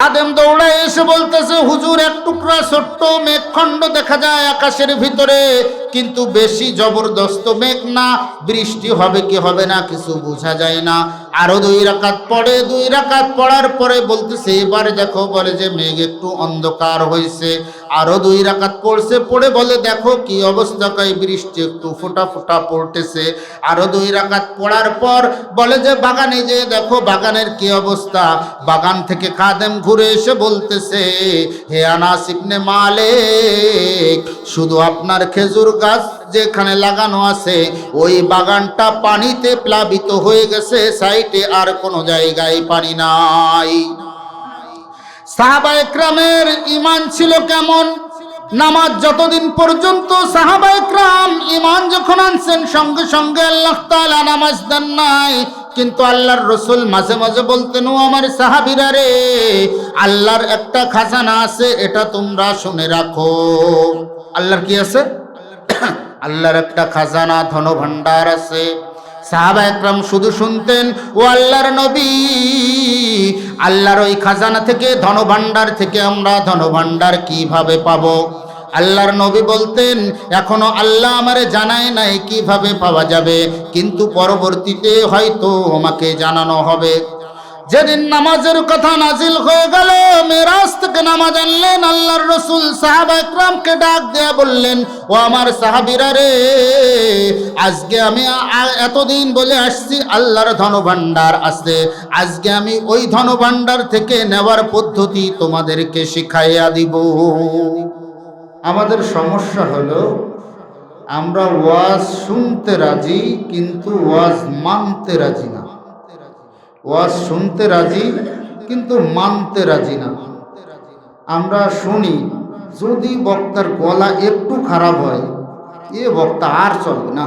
আদেম দৌড়ে এসে বলতেছে, হুজুর এক টুকরা ছোট্ট মেঘখণ্ড দেখা যায় আকাশের ভিতরে, কিন্তু বেশি জবরদস্ত মেঘ না, বৃষ্টি হবে কি হবে না কিছু বোঝা যায় না। আরো 2 রাকাত পড়ে, 2 রাকাত পড়ার পরে বলতেছে এবারে দেখো, বলে যে মেঘ একটু অন্ধকার হয়েছে। আরো 2 রাকাত পড়ছে, পড়ে বলে দেখো কি অবস্থা, কই বৃষ্টি একটু ফোঁটা ফোঁটা পড়তেছে। আরো 2 রাকাত পড়ার পর বলে যে বাগানে যে দেখো বাগানের কি অবস্থা। বাগান থেকে খাদেম ঘুরে এসে বলতেছে, হে আনাস ইবনে মালিক, শুধু আপনার খেজুর গাছ যেখানে লাগানো আছে ওই বাগানটা পানিতে প্লাবিত হয়ে গেছে, সাইডে আর কোনো জায়গায় পানি নাই। সাহাবায়ে কেরামের ঈমান ছিল কেমন? নামাজ যতদিন পর্যন্ত সাহাবায়ে কেরাম ঈমান যখন আনছেন, সঙ্গে সঙ্গে আল্লাহ তাআলা নামাজ দেন নাই। কিন্তু আল্লাহর রাসূল মাঝে মাঝে বলতেন, ও আমার সাহাবীরা রে, আল্লাহর একটা খাজানা আছে, এটা তোমরা শুনে রাখো। আল্লাহর কি আছে? আল্লাহর একটা খাজানা, ধনভাণ্ডার আছে। সাহাবায়ে কেরাম শুধু শুনতেন, ও আল্লাহর নবী, আল্লাহর ওই খাজানা থেকে, ধনভাণ্ডার থেকে আমরা ধনভাণ্ডার কিভাবে পাবো? আল্লাহর নবী বলতেন, এখনো আল্লাহ আমারে জানায় নাই কিভাবে পাওয়া যাবে, কিন্তু পরবর্তীতে হয়তো আমাকে জানানো হবে। যেদিন নামাজের কথা নাজিল হয়ে গেল, মেরাজ থেকে নামাজ আনলেন আল্লাহর রাসূল, সাহাবায়ে কেরামকে ডাক দিয়ে বললেন, ও আমার সাহাবীরা রে, আজকে আমি এতদিন বলে আসছি আল্লাহর ধনভাণ্ডার আছে, আজকে আমি ওই ধনভাণ্ডার থেকে নেওয়ার পদ্ধতি তোমাদেরকে শিখাইয়া দিব। আমাদের সমস্যা হলো আমরা ওয়াজ শুনতে রাজি, কিন্তু ওয়াজ মানতে রাজি না। ওয়াজ শুনতে রাজি কিন্তু মানতে রাজি না। আমরা শুনি, যদি বক্তার গলা একটু খারাপ হয়, এ বক্তা আর চলবে না,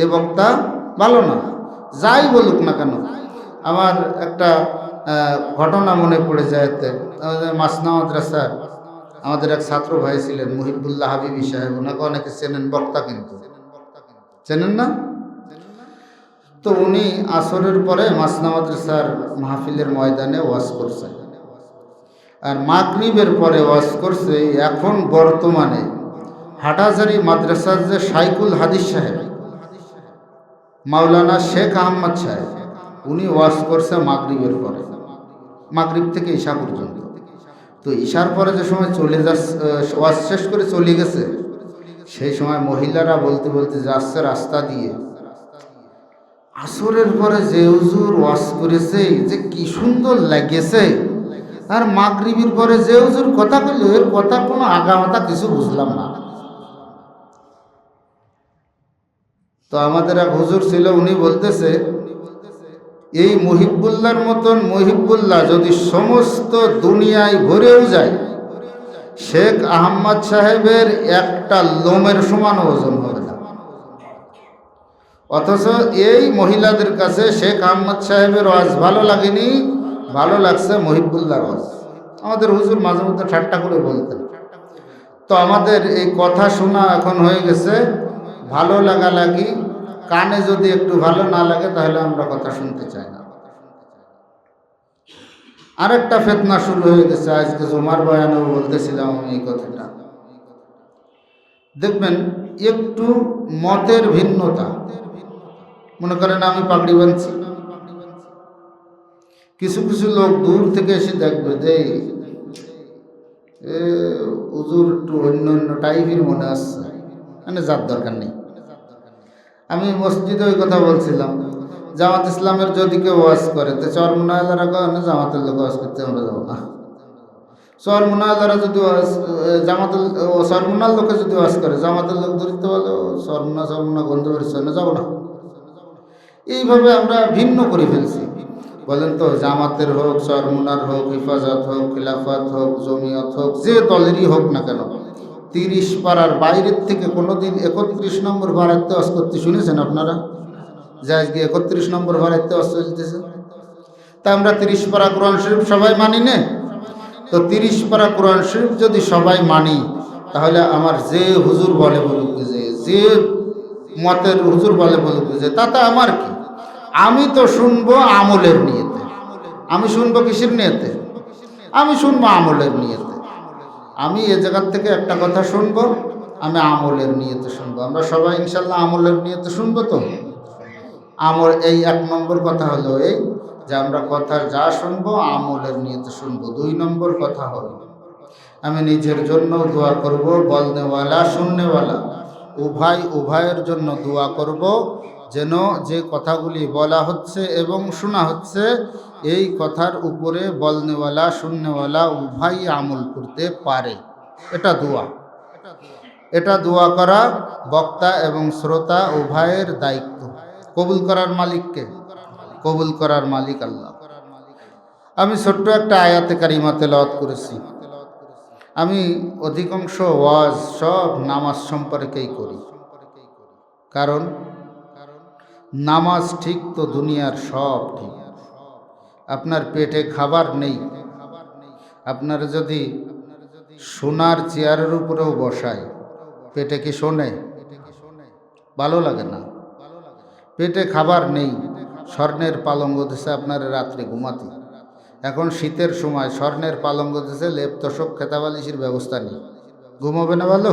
এ বক্তা ভালো না, যাই বলুক না কেন। আমার একটা ঘটনা মনে পড়ে যায়। আমাদের মাসনা মাদ্রাসার আমাদের এক ছাত্র ভাই ছিলেন মুহিবুল্লাহ হাবিবি সাহেব, ওনাকে অনেকে চেনেন, বক্তা কিন্তু চেনেন না? তো উনি আসরের পরে মাসনা মাদ্রাসার মাহফিলের ময়দানে ওয়াজ করছেন, আর মাগরিবের পরে ওয়াজ করছে। এখন বর্তমানে হাটাজারি মাদ্রাসার যে শাইখুল হাদিস সাহেব, মাওলানা শেখ আহমদ সাহেব, উনি ওয়াজ করছে মাগরিবের পরে, মাগরিব থেকে ঈশা পর্যন্ত। তো ঈশার পরে যে সময় চলে যাচ্ছে, ওয়াজ শেষ করে চলে গেছে, সেই সময় মহিলারা বলতে বলতে যাচ্ছে রাস্তা দিয়ে, আসরের পরে যে হুজুর ওয়াজ করেছে যে কি সুন্দর লাগেছে, আর মাগরিবের পরে যে হুজুর কথা কইল, এর কথার কোনো আগামাতা কিছু বুঝলাম না। তো আমাদের এক হুজুর ছিল, উনি বলতেছে, এই মুহিবুল্লাহর মতন মুহিবুল্লাহ যদি সমস্ত দুনিয়ায় ভরেও যায়, শেখ আহমদ সাহেবের একটা লোমের সমান ওজন হবে না। অথচ এই মহিলাদের কাছে শেখ আহমদ সাহেবের ওয়াজ ভালো লাগেনি, ভালো লাগছে মুহিবুল্লাহর ওয়াজ। আমাদের হুজুর মাঝে মধ্যে ঠাট্টা করে বলতেন। তো আমাদের এই কথা শোনা এখন হয়ে গেছে ভালো লাগা লাগি, কানে যদি একটু ভালো না লাগে তাহলে আমরা কথা শুনতে চাই না। আরেকটা ফিতনা শুরু হয়ে গেছে, আজকে জুমার বয়ানেও বলতেছিলাম আমি এই কথাটা। দেখবেন একটু মতের ভিন্নতা, মনে করেন আমি পাগড়ি বাঁধছি, কিছু কিছু লোক দূর থেকে এসে দেখবে যে হুজুর একটু অন্য অন্য টাইপের মনে আসছে, মানে যার দরকার নেই। আমি মসজিদে ওই কথা বলছিলাম, জামাত ইসলামের যদি কেউ ওয়াজ করে তো চরমুনায়লারা কখনো জামাতের লোক ওয়াজ করতে আমরা যাবো না। চরমুনায়লারা যদি জামাতের চরমুনার লোকে যদি ওয়াজ করে, জামাতের লোক ধরতে বলে চরমুনা গন্ধ বেরোচ্ছে না, যাবো না। এইভাবে আমরা ভিন্ন করে ফেলছি। বলেন তো, জামাতের হোক, চরমুনার হোক, হিফাজত হোক, খিলাফত হোক, জমিয়ত হোক, যে দলেরই হোক না কেন, 30 পাড়ার বাইরের থেকে কোনোদিন 31 নম্বর ভাড়াতে ওয়াজ করতে শুনেছেন আপনারা? যে আজকে 31 নম্বর ভাড়াতে ওয়াজ চলতেছে। তা আমরা 30 পাড়া কোরআন শরীফ সবাই মানি না? তো 30 পাড়া কোরআন শরীফ যদি সবাই মানি, তাহলে আমার যে হুজুর বলে বলুক, যে মতের হুজুর বলে বলুক, তাতে আমার কি? আমি তো শুনবো আমলের নিয়তে। আমি শুনবো কিসের নিয়তে? আমি শুনবো আমলের নিয়তে। আমি এ জায়গার থেকে একটা কথা শুনবো, আমি আমলের নিয়তে শুনবো। আমরা সবাই ইনশাল্লাহ আমলের নিয়তে শুনবো তো। আমল এই 1 নম্বর কথা হলো এই যে আমরা কথা যা শুনবো আমলের নিয়তে শুনবো। 2 নম্বর কথা হলো আমি নিজের জন্য দোয়া করব, বলনেওয়ালা শুননেওয়ালা উভয়ের জন্য দোয়া করব, যেন যে কথাগুলি বলা হচ্ছে এবং শোনা হচ্ছে এই কথার উপরে বলনেওয়ালা শুননেওয়ালা উভয় আমল করতে পারে। এটা দোয়া। এটা দোয়া করা বক্তা এবং শ্রোতা উভয়ের দায়িত্ব। কবুল করার মালিককে? কবুল করার মালিক আল্লাহ। আমি ছোট্ট একটা আয়াতে কারিমা তেলাওয়াত করেছি। আমি অধিকাংশ ওয়াজ সব নামাজ সম্পর্কেই করি, কারণ নামাজ ঠিক তো দুনিয়ার সব ঠিক। আপনার পেটে খাবার নেই, আপনার যদি সোনার চেয়ারের উপরেও বসায় পেটে কি শোনে? ভালো লাগে না। পেটে খাবার নেই, স্বর্ণের পালঙ্গ দিছে আপনার রাত্রে ঘুমাতে। এখন শীতের সময় স্বর্ণের পালঙ্গ দিছে, লেপ তোষক খেতাবালিশের ব্যবস্থা নেই, ঘুমাবে না? ভালো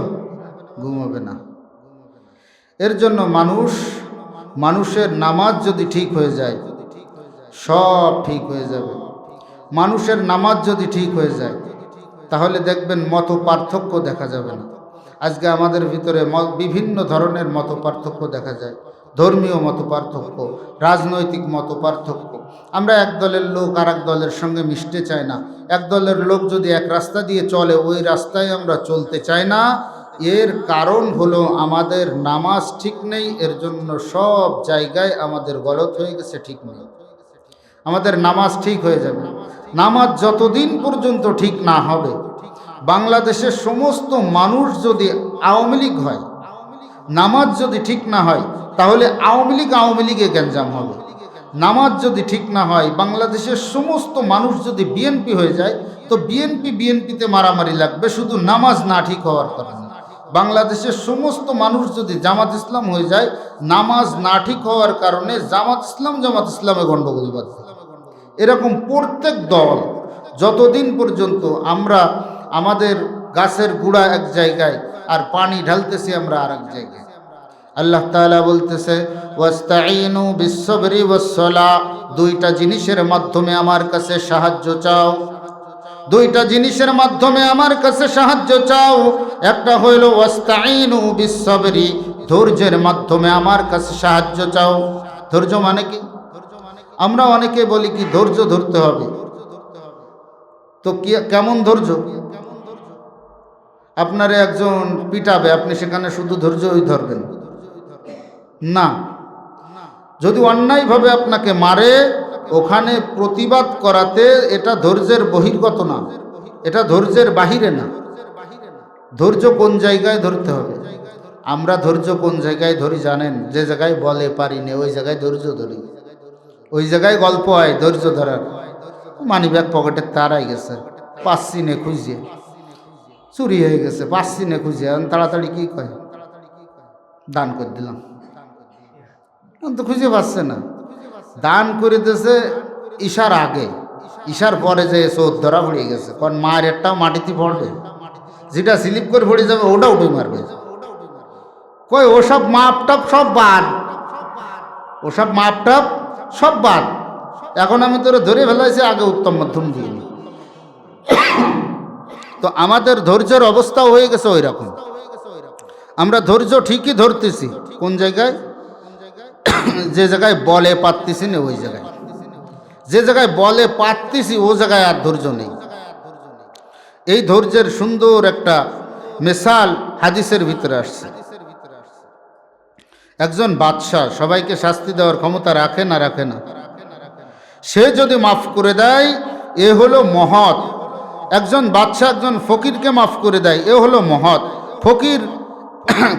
ঘুমাবে না। এর জন্য মানুষের নামাজ যদি ঠিক হয়ে যায় সব ঠিক হয়ে যাবে। মানুষের নামাজ যদি ঠিক হয়ে যায় তাহলে দেখবেন মত পার্থক্য দেখা যাবে না। আজকে আমাদের ভিতরে বিভিন্ন ধরনের মত পার্থক্য দেখা যায়, ধর্মীয় মত পার্থক্য, রাজনৈতিক মত পার্থক্য। আমরা এক দলের লোক আর এক দলের সঙ্গে মিশতে চাই না। এক দলের লোক যদি এক রাস্তা দিয়ে চলে ওই রাস্তায় আমরা চলতে চাই না। এর কারণ হলো আমাদের নামাজ ঠিক নেই। এর জন্য সব জায়গায় আমাদের গলত হয়ে গেছে, ঠিক নেই। আমাদের নামাজ ঠিক হয়ে যাবে। নামাজ যতদিন পর্যন্ত ঠিক না হবে, বাংলাদেশের সমস্ত মানুষ যদি আওয়ামী লীগ হয়, নামাজ যদি ঠিক না হয় তাহলে আওয়ামী লীগে গ্যাঞ্জাম হবে। নামাজ যদি ঠিক না হয়, বাংলাদেশের সমস্ত মানুষ যদি বিএনপি হয়ে যায় তো বিএনপিতে মারামারি লাগবে শুধু নামাজ না ঠিক হওয়ার কারণে। বাংলাদেশের সমস্ত মানুষ যদি জামাত ইসলাম হয়ে যায়, নামাজ না ঠিক হওয়ার কারণে জামাত ইসলামে গণ্ডগোল বাঁধবে। এরকম প্রত্যেক দল যতদিন পর্যন্ত আমরা আমাদের গাছের গুড়া এক জায়গায় আর পানি ঢালতেছি আমরা আর এক জায়গায়। আল্লাহ তাআলা বলতেছে ওয়াস্তাঈনু বিস-সাবরি ওয়াস-সালাহ, 2টা জিনিসের মাধ্যমে আমার কাছে সাহায্য চাও। 2টা জিনিসের মাধ্যমে আমার কাছে সাহায্য চাও। একটা হইল ওয়াস্তাঈনু বিস-সাবরি, ধৈর্যের মাধ্যমে আমার কাছে সাহায্য চাও। ধৈর্য মানে কি? আমরা অনেকে বলি কি ধৈর্য ধরতে হবে, তো কি কেমন ধৈর্য? আপনারে একজন পিটাবে, আপনি সেখানে শুধু ধৈর্যই ধরবেন না। যদি অন্যায়ভাবে আপনাকে মারে, ওখানে প্রতিবাদ করাতে এটা ধৈর্যের বহির্গত না, এটা ধৈর্যের বাহিরে না। ধৈর্য কোন জায়গায় ধরতে হবে? আমরা ধৈর্য কোন জায়গায় ধরি জানেন? যে জায়গায় বলে পারি না ওই জায়গায় ধৈর্য ধরি। ওই জায়গায় গল্প হয় ধৈর্য ধরার। মানি ব্যাগ পকেটের তারাই গেছে, পাচ্ছি নে খুঁজে, চুরি হয়ে গেছে, পাচ্ছি নে খুঁজে, তাড়াতাড়ি কি কয় দান করে দিলাম, তো খুঁজে পাচ্ছে না। দান করে দিয়েছে ঈশার আগে, ঈশার পরে যে চোর ধরা পড়ে গেছে, কারণ মায়ের একটাও মাটিতে পড়বে, যেটা স্লিপ করে পড়ে যাবে ওটা উঠে মারবে। কই ওসব মাপটাপ সব বাদ, ওসব মাপটাপ সব বাদ। এখন আমি তোরে ধরে ফেলাইছি, আগে উত্তম মধ্যম দিয়ে। তো আমাদের ধৈর্যের অবস্থাও হয়ে গেছে ওই রকম। আমরা ধৈর্য ঠিকই ধরতেছি কোন জায়গায়? যে জায়গায় বলে পারতেছি না ওই জায়গায়। যে জায়গায় বলে পারতেছি ও জায়গায় আর ধৈর্য নেই। এই ধৈর্যের সুন্দর একটা মিসাল হাদিসের ভিতরে আসছে। একজন বাদশাহ সবাইকে শাস্তি দেওয়ার ক্ষমতা রাখে না? রাখে না। সে যদি মাফ করে দেয় এ হলো মহৎ। একজন বাদশাহ একজন ফকিরকে মাফ করে দেয়, এ হলো মহৎ।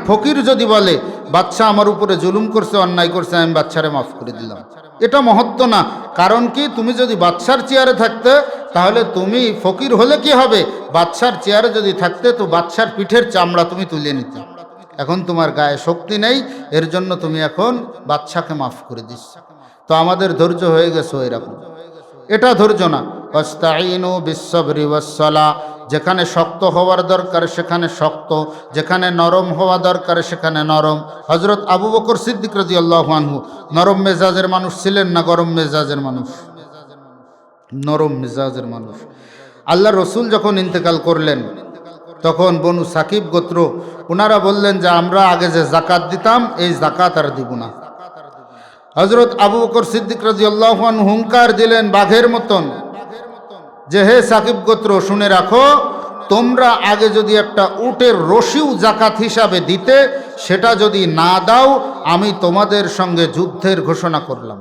ফকির যদি বলে বাদশাহ আমার উপরে জুলুম করছে, অন্যায় করছে, আমি বাদশারে মাফ করে দিলাম, এটা মহত্ব না। কারণ কি? তুমি যদি বাদশার চেয়ারে থাকতে তাহলে তুমি ফকির হলে কি হবে? বাদশার চেয়ারে যদি থাকতে তো বাদশার পিঠের চামড়া তুমি তুলে নিতে। এখন তোমার গায়ে শক্তি নেই, এর জন্য তুমি এখন বাদশাকে মাফ করে দিচ্ছ। তো আমাদের ধৈর্য হয়ে গেছে এরকম। এটা ধৈর্য না। ওয়াস্তাঈনু বিস-সাবরি ওয়াস-সালাহ, যেখানে শক্ত হওয়ার দরকার সেখানে শক্ত, যেখানে নরম হওয়া দরকার সেখানে নরম। হযরত আবু বকর সিদ্দিক রাদিয়াল্লাহু আনহু নরম মেজাজের মানুষ ছিলেন না গরম মেজাজের মানুষ? নরম মেজাজের মানুষ। আল্লাহর রাসূল যখন ইন্তেকাল করলেন তখন বনু সাকিব গোত্র ওনারা বললেন যে আমরা আগে যে যাকাত দিতাম এই যাকাত আর দিব না। হযরত আবু বকর সিদ্দিক রাদিয়াল্লাহু আনহু হুঙ্কার দিলেন বাঘের মতন যে হে সাকিব গোত্র, শুনে রাখো, তোমরা আগে যদি একটা উটের রশিও যাকাত হিসাবে দিতে, সেটা যদি না দাও আমি তোমাদের সঙ্গে যুদ্ধের ঘোষণা করলাম।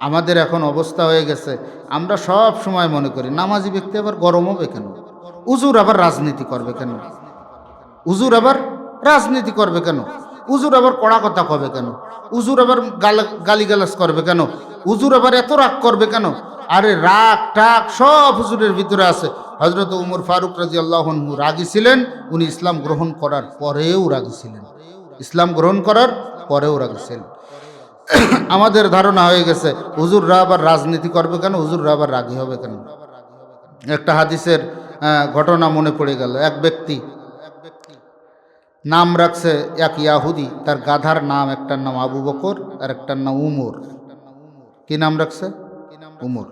আমাদের এখন অবস্থা হয়ে গেছে, আমরা সব সময় মনে করি নামাজি ব্যক্তি আবার গরম হবে কেন, হুজুর আবার রাজনীতি করবে কেন, হুজুর আবার রাজনীতি করবে কেন, হুজুর আবার কড়া কথা কবে কেন, হুজুর আবার গালিগালাজ করবে কেন, হুজুর আবার এত রাগ করবে কেন। আরে রাগ টাগ সব হুজুরের ভিতরে আছে। হযরত উমর ফারুক রাদিয়াল্লাহু আনহু রাগী ছিলেন, উনি ইসলাম গ্রহণ করার পরেও রাগী ছিলেন, ইসলাম গ্রহণ করার পরেও রাগী ছিলেন। আমাদের ধারণা হয়ে গেছে হুজুররা আবার রাজনীতি করবে কেন, হুজুররা আবার রাগী হবে কেন। একটা হাদিসের ঘটনা মনে পড়ে গেল। এক ব্যক্তি নাম রাখছে, এক ইয়াহুদি, তার গাধার নাম, একটার নাম আবু বকর আর একটার নাম উমর। কি নাম রাখছে? উমর,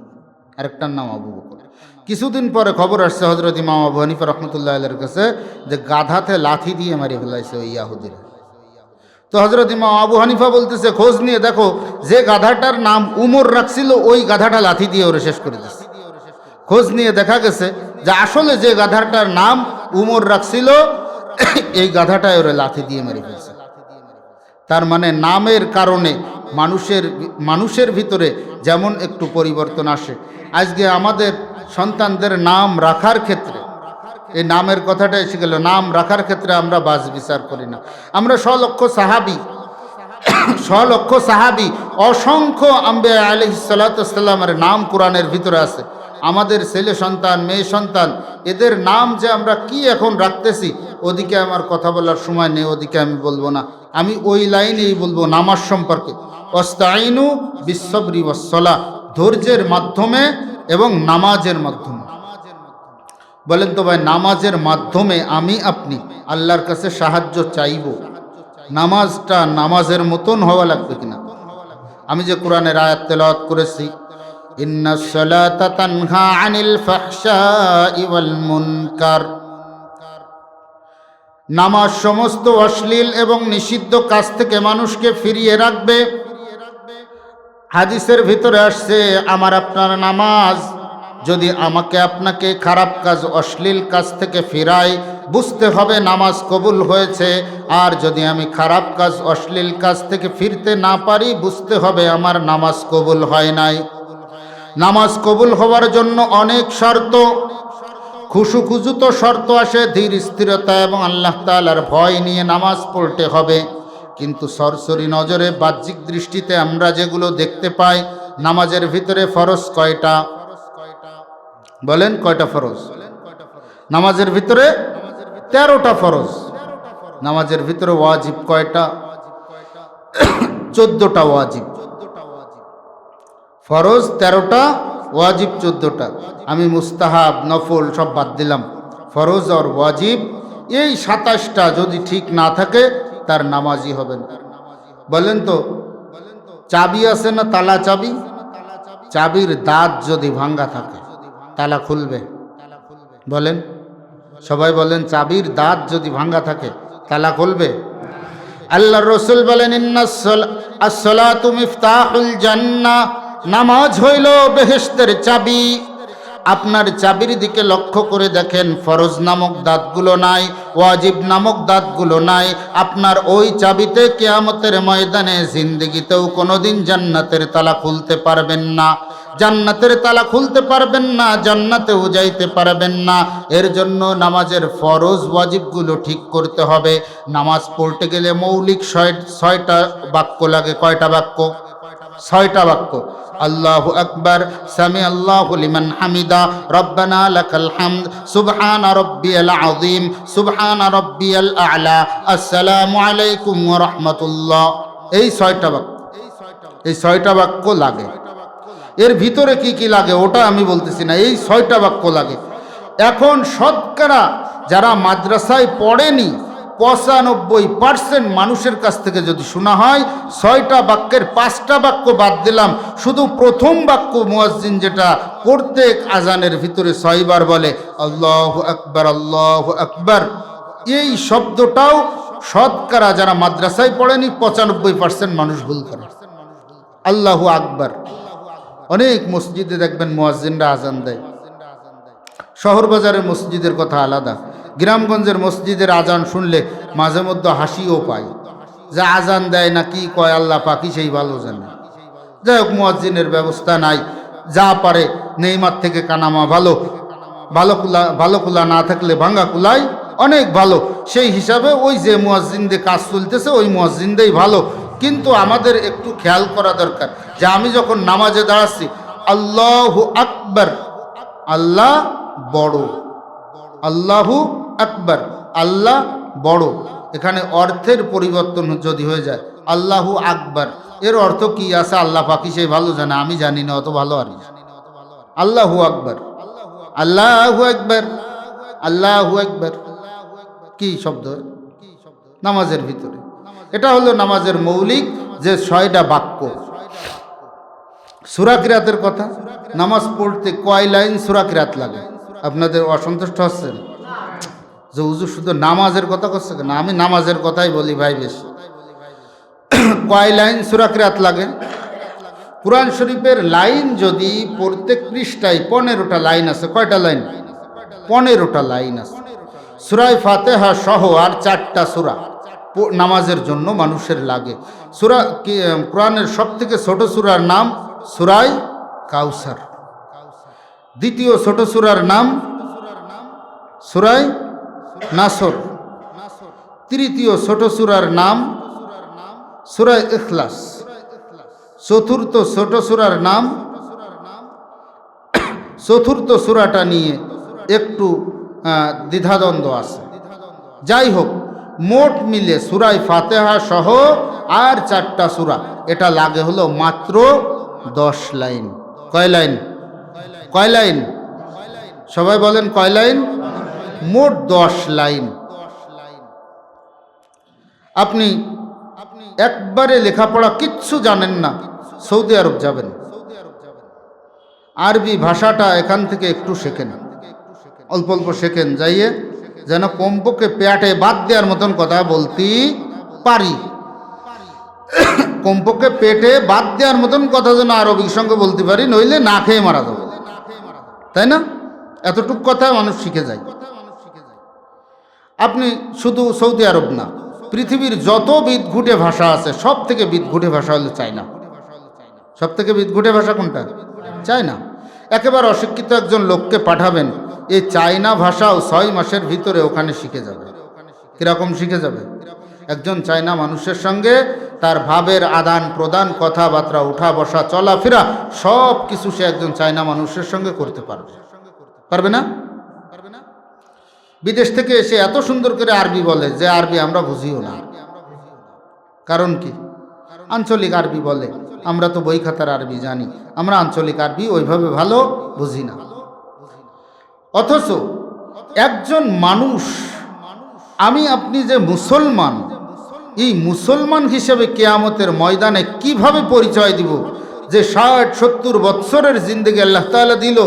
আর একটার নাম আবু বকর। কিছুদিন পরে খবর আসছে হযরত ইমাম আবু হানিফা রাহমাতুল্লাহ আলাইহির কাছে যে গাধাতে লাথি দিয়ে মারি ফেলাইছে ওই ইয়াহুদিরা। তো হযরত ইমাম আবু হানিফা বলতেছে খোঁজ নিয়ে দেখো, যে গাধাটার নাম উমর রাখছিল ওই গাধাটা লাথি দিয়ে ওরে শেষ করে দিচ্ছে। খোঁজ নিয়ে দেখা গেছে যে আসলে যে গাধাটার নাম উমর রাখছিল এই গাধাটাই ওরে লাথি দিয়ে মেরে ফেলছে। তার মানে নামের কারণে মানুষের ভিতরে যেমন একটু পরিবর্তন আসে। আজকে আমাদের সন্তানদের নাম রাখার ক্ষেত্রে এই নামের কথাটা এসে গেল, নাম রাখার ক্ষেত্রে আমরা বাছ বিচার করি না। আমরা লক্ষ সাহাবী অসংখ্য আম্বিয়া আলাইহিস সালাতু ওয়াস সালামের নাম কোরআনের ভিতরে আছে। আমাদের ছেলে সন্তান মেয়ে সন্তান এদের নাম যে আমরা কি এখন রাখতেছি, ওদিকে আমার কথা বলার সময় নেই, ওদিকে আমি বলবো না। আমি ওই লাইনেই বলবো নামাজ সম্পর্কে, ওয়াস্তাঈনু বিস-সাবরি ওয়াস-সালাহ, ধৈর্যের মাধ্যমে এবং নামাজের মাধ্যমে। বলেন তো ভাই, নামাজের মাধ্যমে আমি আপনি আল্লাহর কাছে সাহায্য চাইব, নামাজটা নামাজের মতন হওয়া লাগবে কিনা। আমি যে কোরআনের আয়াত তেলাওয়াত করেছি, ইন্নাস সালাতা তানহা আনিল ফাহশাই ওয়াল মুনকার, নামাজ সমস্ত অশ্লীল এবং নিষিদ্ধ কাজ থেকে মানুষকে ফিরিয়ে রাখবে। হাদিসের ভিতরে আসছে আমার আপনার নামাজ যদি আমাকে আপনাকে খারাপ কাজ অশ্লীল কাজ থেকে ফিরায়, বুঝতে হবে নামাজ কবুল হয়েছে। আর যদি আমি খারাপ কাজ অশ্লীল কাজ থেকে ফিরতে না পারি, বুঝতে হবে আমার নামাজ কবুল হয় নাই। নামাজ কবুল হওয়ার জন্য অনেক শর্ত, খুশুখুজুত শর্ত আসে, ধীর স্থিরতা এবং আল্লাহ তাআলার ভয় নিয়ে নামাজ পড়তে হবে। কিন্তু সরসরি নজরে বাহ্যিক দৃষ্টিতে আমরা যেগুলো দেখতে পাই, নামাজের ভিতরে ফরজ কয়টা? বলেন কয়টা ফরজ? নামাজের ভিতরে 13টা ফরজ। নামাজের ভিতরে ওয়াজিব কয়টা? 14টা ওয়াজিব। ফরজ 13টা, ওয়াজিব 14টা। আমি মুস্তাহাব নফল সব বাদ দিলাম, ফরজ আর ওয়াজিব এই 27টা যদি ঠিক না থাকে তার নামাজই হবে না। বলেন তো, চাবি আছে না তালা চাবি? চাবির দাঁত যদি ভাঙ্গা থাকে তালা খুলবে? বলেন সবাই বলেন, চাবির দাঁত যদি ভাঙ্গা থাকে তালা খুলবে? আল্লাহর রাসূল বলেন আস-সালাতু মিফতাহুল জান্নাহ, নামাজ হইল বেহেশতের চাবি। আপনার চাবির দিকে লক্ষ্য করে দেখেন, ফরজ নামক দাঁতগুলো নাই, ওয়াজিব নামক দাঁতগুলো নাই। আপনার ওই চাবিতে কিয়ামতের ময়দানে জিন্দেগিতেও কোনোদিন জান্নাতের তালা খুলতে পারবেন না, জান্নাতের তালা খুলতে পারবেন না, জান্নাতেও যাইতে পারবেন না। এর জন্য নামাজের ফরজ ওয়াজিবগুলো ঠিক করতে হবে। নামাজ পড়তে গেলে মৌলিক 6টা বাক্য লাগে। কয়টা বাক্য? 6টা বাক্য। আল্লাহু আকবার, সামি আল্লাহু লিমান হামিদা, রব্বানা লাকাল হামদ, সুবহানা রাব্বিয়াল আযীম, সুবহানা রাব্বিয়াল আ'লা, আসসালামু আলাইকুম ওয়া রাহমাতুল্লাহ। এই 6টা বাক্য, এই 6টা বাক্য লাগে। এর ভিতরে কি কি লাগে ওটা আমি বলতেছি না, এই 6টা বাক্য লাগে। এখন শতকরা যারা মাদ্রাসায় পড়েনি 95% মানুষের কাছ থেকে যদি শোনা হয় 6টা বাক্যের 5টা বাক্য বাদ দিলাম, শুধু প্রথম বাক্য মুয়াজ্জিন যেটা প্রত্যেক আজানের ভিতরে 6 বার বলে আল্লাহু আকবার আল্লাহু আকবার, এই শব্দটাও শতকরা যারা মাদ্রাসায় পড়েনি 95% মানুষ ভুল করে। আল্লাহু আকবার। অনেক মসজিদে দেখবেন মুয়াজ্জিনরা আজান দেয়, শহর বাজারের মসজিদের কথা আলাদা, গ্রামগঞ্জের মসজিদের আজান শুনলে মাঝে মধ্যে হাসিও পায়, যে আজান দেয় না কি কয় আল্লাহ পাকি সেই ভালো জানে। যাই হোক, মুয়াজ্জিনের ব্যবস্থা নাই, যা পারে নেইমার থেকে কানামা ভালো, ভালো কুলা না থাকলে ভাঙ্গা কুলাই অনেক ভালো, সেই হিসাবে ওই যে মুয়াজ্জিন দিয়ে কাজ চলতেছে ওই মুয়াজ্জিন দিয়েই ভালো। কিন্তু আমাদের একটু খেয়াল করা দরকার যে আমি যখন নামাজে দাঁড়াচ্ছি আল্লাহু আকবার, আল্লাহ বড়, আল্লাহু আকবার, আল্লাহ বড়, এখানে অর্থের পরিবর্তন যদি হয়ে যায় আল্লাহু আকবার, এর অর্থ কি আছে আল্লাহ পাকি সেই ভালো জানে, আমি জানি না, অত ভালো আর আল্লাহু আকবার, আল্লাহু আকবার, আল্লাহু আকবার কি শব্দ নামাজের ভিতরে? এটা হলো নামাজের মৌলিক যে 6টা বাক্য। সূরা কিরাতের কথা, নামাজ পড়তে কয় লাইন সূরা কিরাত লাগে? আপনাদের অসন্তুষ্ট হচ্ছেন যে হুজুর শুধু নামাজের কথা করছে কেন? আমি নামাজের কথাই বলি ভাই বেশি। কয় লাইন সূরা কিরাত লাগে? কুরআন শরীফের লাইন যদি প্রত্যেক পৃষ্ঠায় 15টা লাইন আছে, কয়টা লাইন? 15টা লাইন আছে। সূরা ফাতিহা সহ আর 4টা সূরা নামাজের জন্য মানুষের লাগে। সূরা কোরআনের সবথেকে ছোট সূরার নাম সূরা কাউসার, দ্বিতীয় ছোট সূরার নাম সূরা নাসর, তৃতীয় ছোট সূরার নাম সূরা ইখলাস, চতুর্থ ছোট সূরার নাম, চতুর্থ সূরাটা নিয়ে একটু দ্বিধাদ্বন্দ্ব আছে। যাই হোক, মোট মিলে সূরা ফাতিহা সহ আর 4টা সূরা, এটা লাগে হলো মাত্র 10 লাইন। কয় লাইন? কয় লাইন? সবাই বলেন কয় লাইন? মোট 10 লাইন। আপনি একবারে লেখাপড়া কিচ্ছু জানেন না, সৌদি আরব যাবেন, আরবি ভাষাটা এখান থেকে একটু শেখেন, অল্প অল্প শেখেন, যাইয়ে যেন কমপক্ষে পেটে বাদ দেওয়ার মতন কথা বলতে পারি, কমপক্ষে পেটে বাদ দেওয়ার মতন কথা যেন আরবির সঙ্গে বলতে পারি, নইলে না খেয়ে মারা যাবো, তাই না? এতটুক কথা মানুষ শিখে যায়। আপনি শুধু সৌদি আরব না, পৃথিবীর যত বিদঘুটে ভাষা আছে সব থেকে বিদঘুটে ভাষা হলো চায়না। সব থেকে বিদঘুটে ভাষা কোনটা? চায়না। একেবারে অশিক্ষিত একজন লোককে পাঠাবেন, এই চায়না ভাষাও 6 মাসের ভিতরে ওখানে শিখে যাবে। কিরকম শিখে যাবে? একজন চায়না মানুষের সঙ্গে তার ভাবের আদান প্রদান, কথাবার্তা, উঠা বসা, চলাফেরা সব কিছু সে একজন চায়না মানুষের সঙ্গে করতে পারবে। পারবে না? বিদেশ থেকে এসে এত সুন্দর করে আরবি বলে যে আরবি আমরা বুঝিও না। কারণ কি? আঞ্চলিক আরবি বলে, আমরা তো বই খাতার আরবি জানি, আমরা আঞ্চলিক আরবি ওইভাবে ভালো বুঝি না। অথচ একজন মানুষ, আমি আপনি যে মুসলমান, এই মুসলমান হিসেবে কিয়ামতের ময়দানে কিভাবে পরিচয় দিব যে 60-70 বৎসরের জিন্দেগি আল্লাহ তাআলা দিল,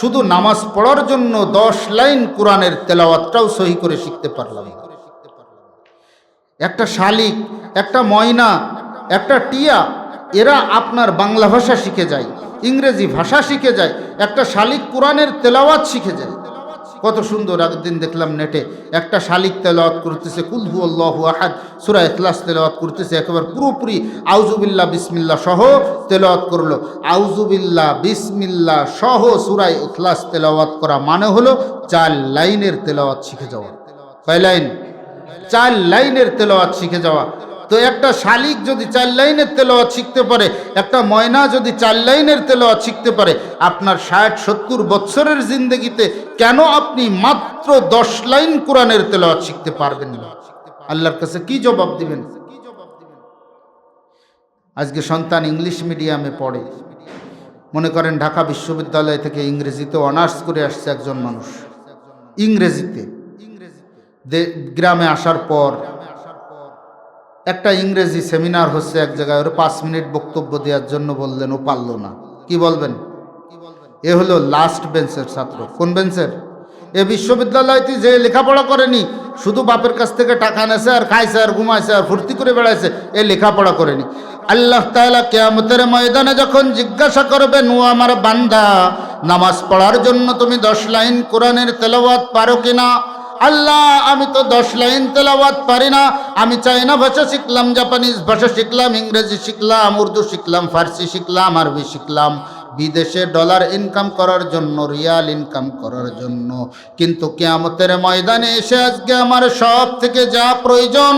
শুধু নামাজ পড়ার জন্য 10 লাইন কোরআনের তেলাওয়াতটাও সহি করে শিখতে পারলাম। একটা শালিক, একটা ময়না, একটা টিয়া, এরা আপনার বাংলা ভাষা শিখে যায়, ইংরেজি ভাষা শিখে যায়, একটা শালিক কোরআনের তেলাওয়াত শিখে যায়। কত সুন্দর! একদিন দেখলাম নেটে একটা শালিক তেলাওয়াত করতেছে কুল হুয়াল্লাহু আহাদ, সূরা ইখলাস তেলাওয়াত করতেছে, একেবারে পুরোপুরি আউযুবিল্লাহ বিসমিল্লাহ সহ তেলাওয়াত করলো। আউযুবিল্লাহ বিসমিল্লাহ সহ সূরা ইখলাস তেলাওয়াত করা মানে হলো 4 লাইনের তেলাওয়াত শিখে যাওয়া। কয় লাইন? 4 লাইনের তেলাওয়াত শিখে যাওয়া। তো একটা শালিক যদি 4 লাইনের তেলাওয়াত শিখতে পারে, একটা ময়না যদি 4 লাইনের তেলাওয়াত শিখতে পারে, আপনার 60-70 বৎসরের জিন্দেগিতে কেন আপনি মাত্র 10 লাইন কোরআনের তেলাওয়াত শিখতে পারবেন না? আল্লাহর কাছে কি জবাব দিবেন? আজকে সন্তান ইংলিশ মিডিয়ামে পড়ে, মনে করেন ঢাকা বিশ্ববিদ্যালয় থেকে ইংরেজিতে অনার্স করে আসছে একজন মানুষ, ইংরেজিতে গ্রামে আসার পর একটা ইংরেজি সেমিনার হচ্ছে এক জায়গায়, ওর 5 মিনিট বক্তব্য দেওয়ার জন্য বললেন, ও পারল না। কি বলবেন? এ হলো লাস্ট বেঞ্চের ছাত্র। কোন বেঞ্চের? এ বিশ্ববিদ্যালয়তে যে লেখাপড়া করেনি, শুধু বাপের কাছ থেকে টাকা নেছে আর খাইছে আর ঘুমাইছে আর ফুর্তি করে বেড়াইছে, এ লেখাপড়া করেনি। আল্লাহ তাআলা কিয়ামতের ময়দানে যখন জিজ্ঞাসা করবেন, ও আমার বান্দা, নামাজ পড়ার জন্য তুমি 10 লাইন কোরআনের তেলাওয়াত পারো কিনা? আল্লাহ, আমি তো 10 লাইন তেলাওয়াত পারি না। আমি চাইনা ভাষা শিখলাম, জাপানিজ ভাষা শিখলাম, ইংরেজি শিখলাম, উর্দু শিখলাম, ফার্সি শিখলাম, আরবি শিখলাম, বিদেশে ডলার ইনকাম করার জন্য, রিয়াল ইনকাম করার জন্য। কিন্তু কিয়ামতের ময়দানে এসে আজকে আমার সব থেকে যা প্রয়োজন,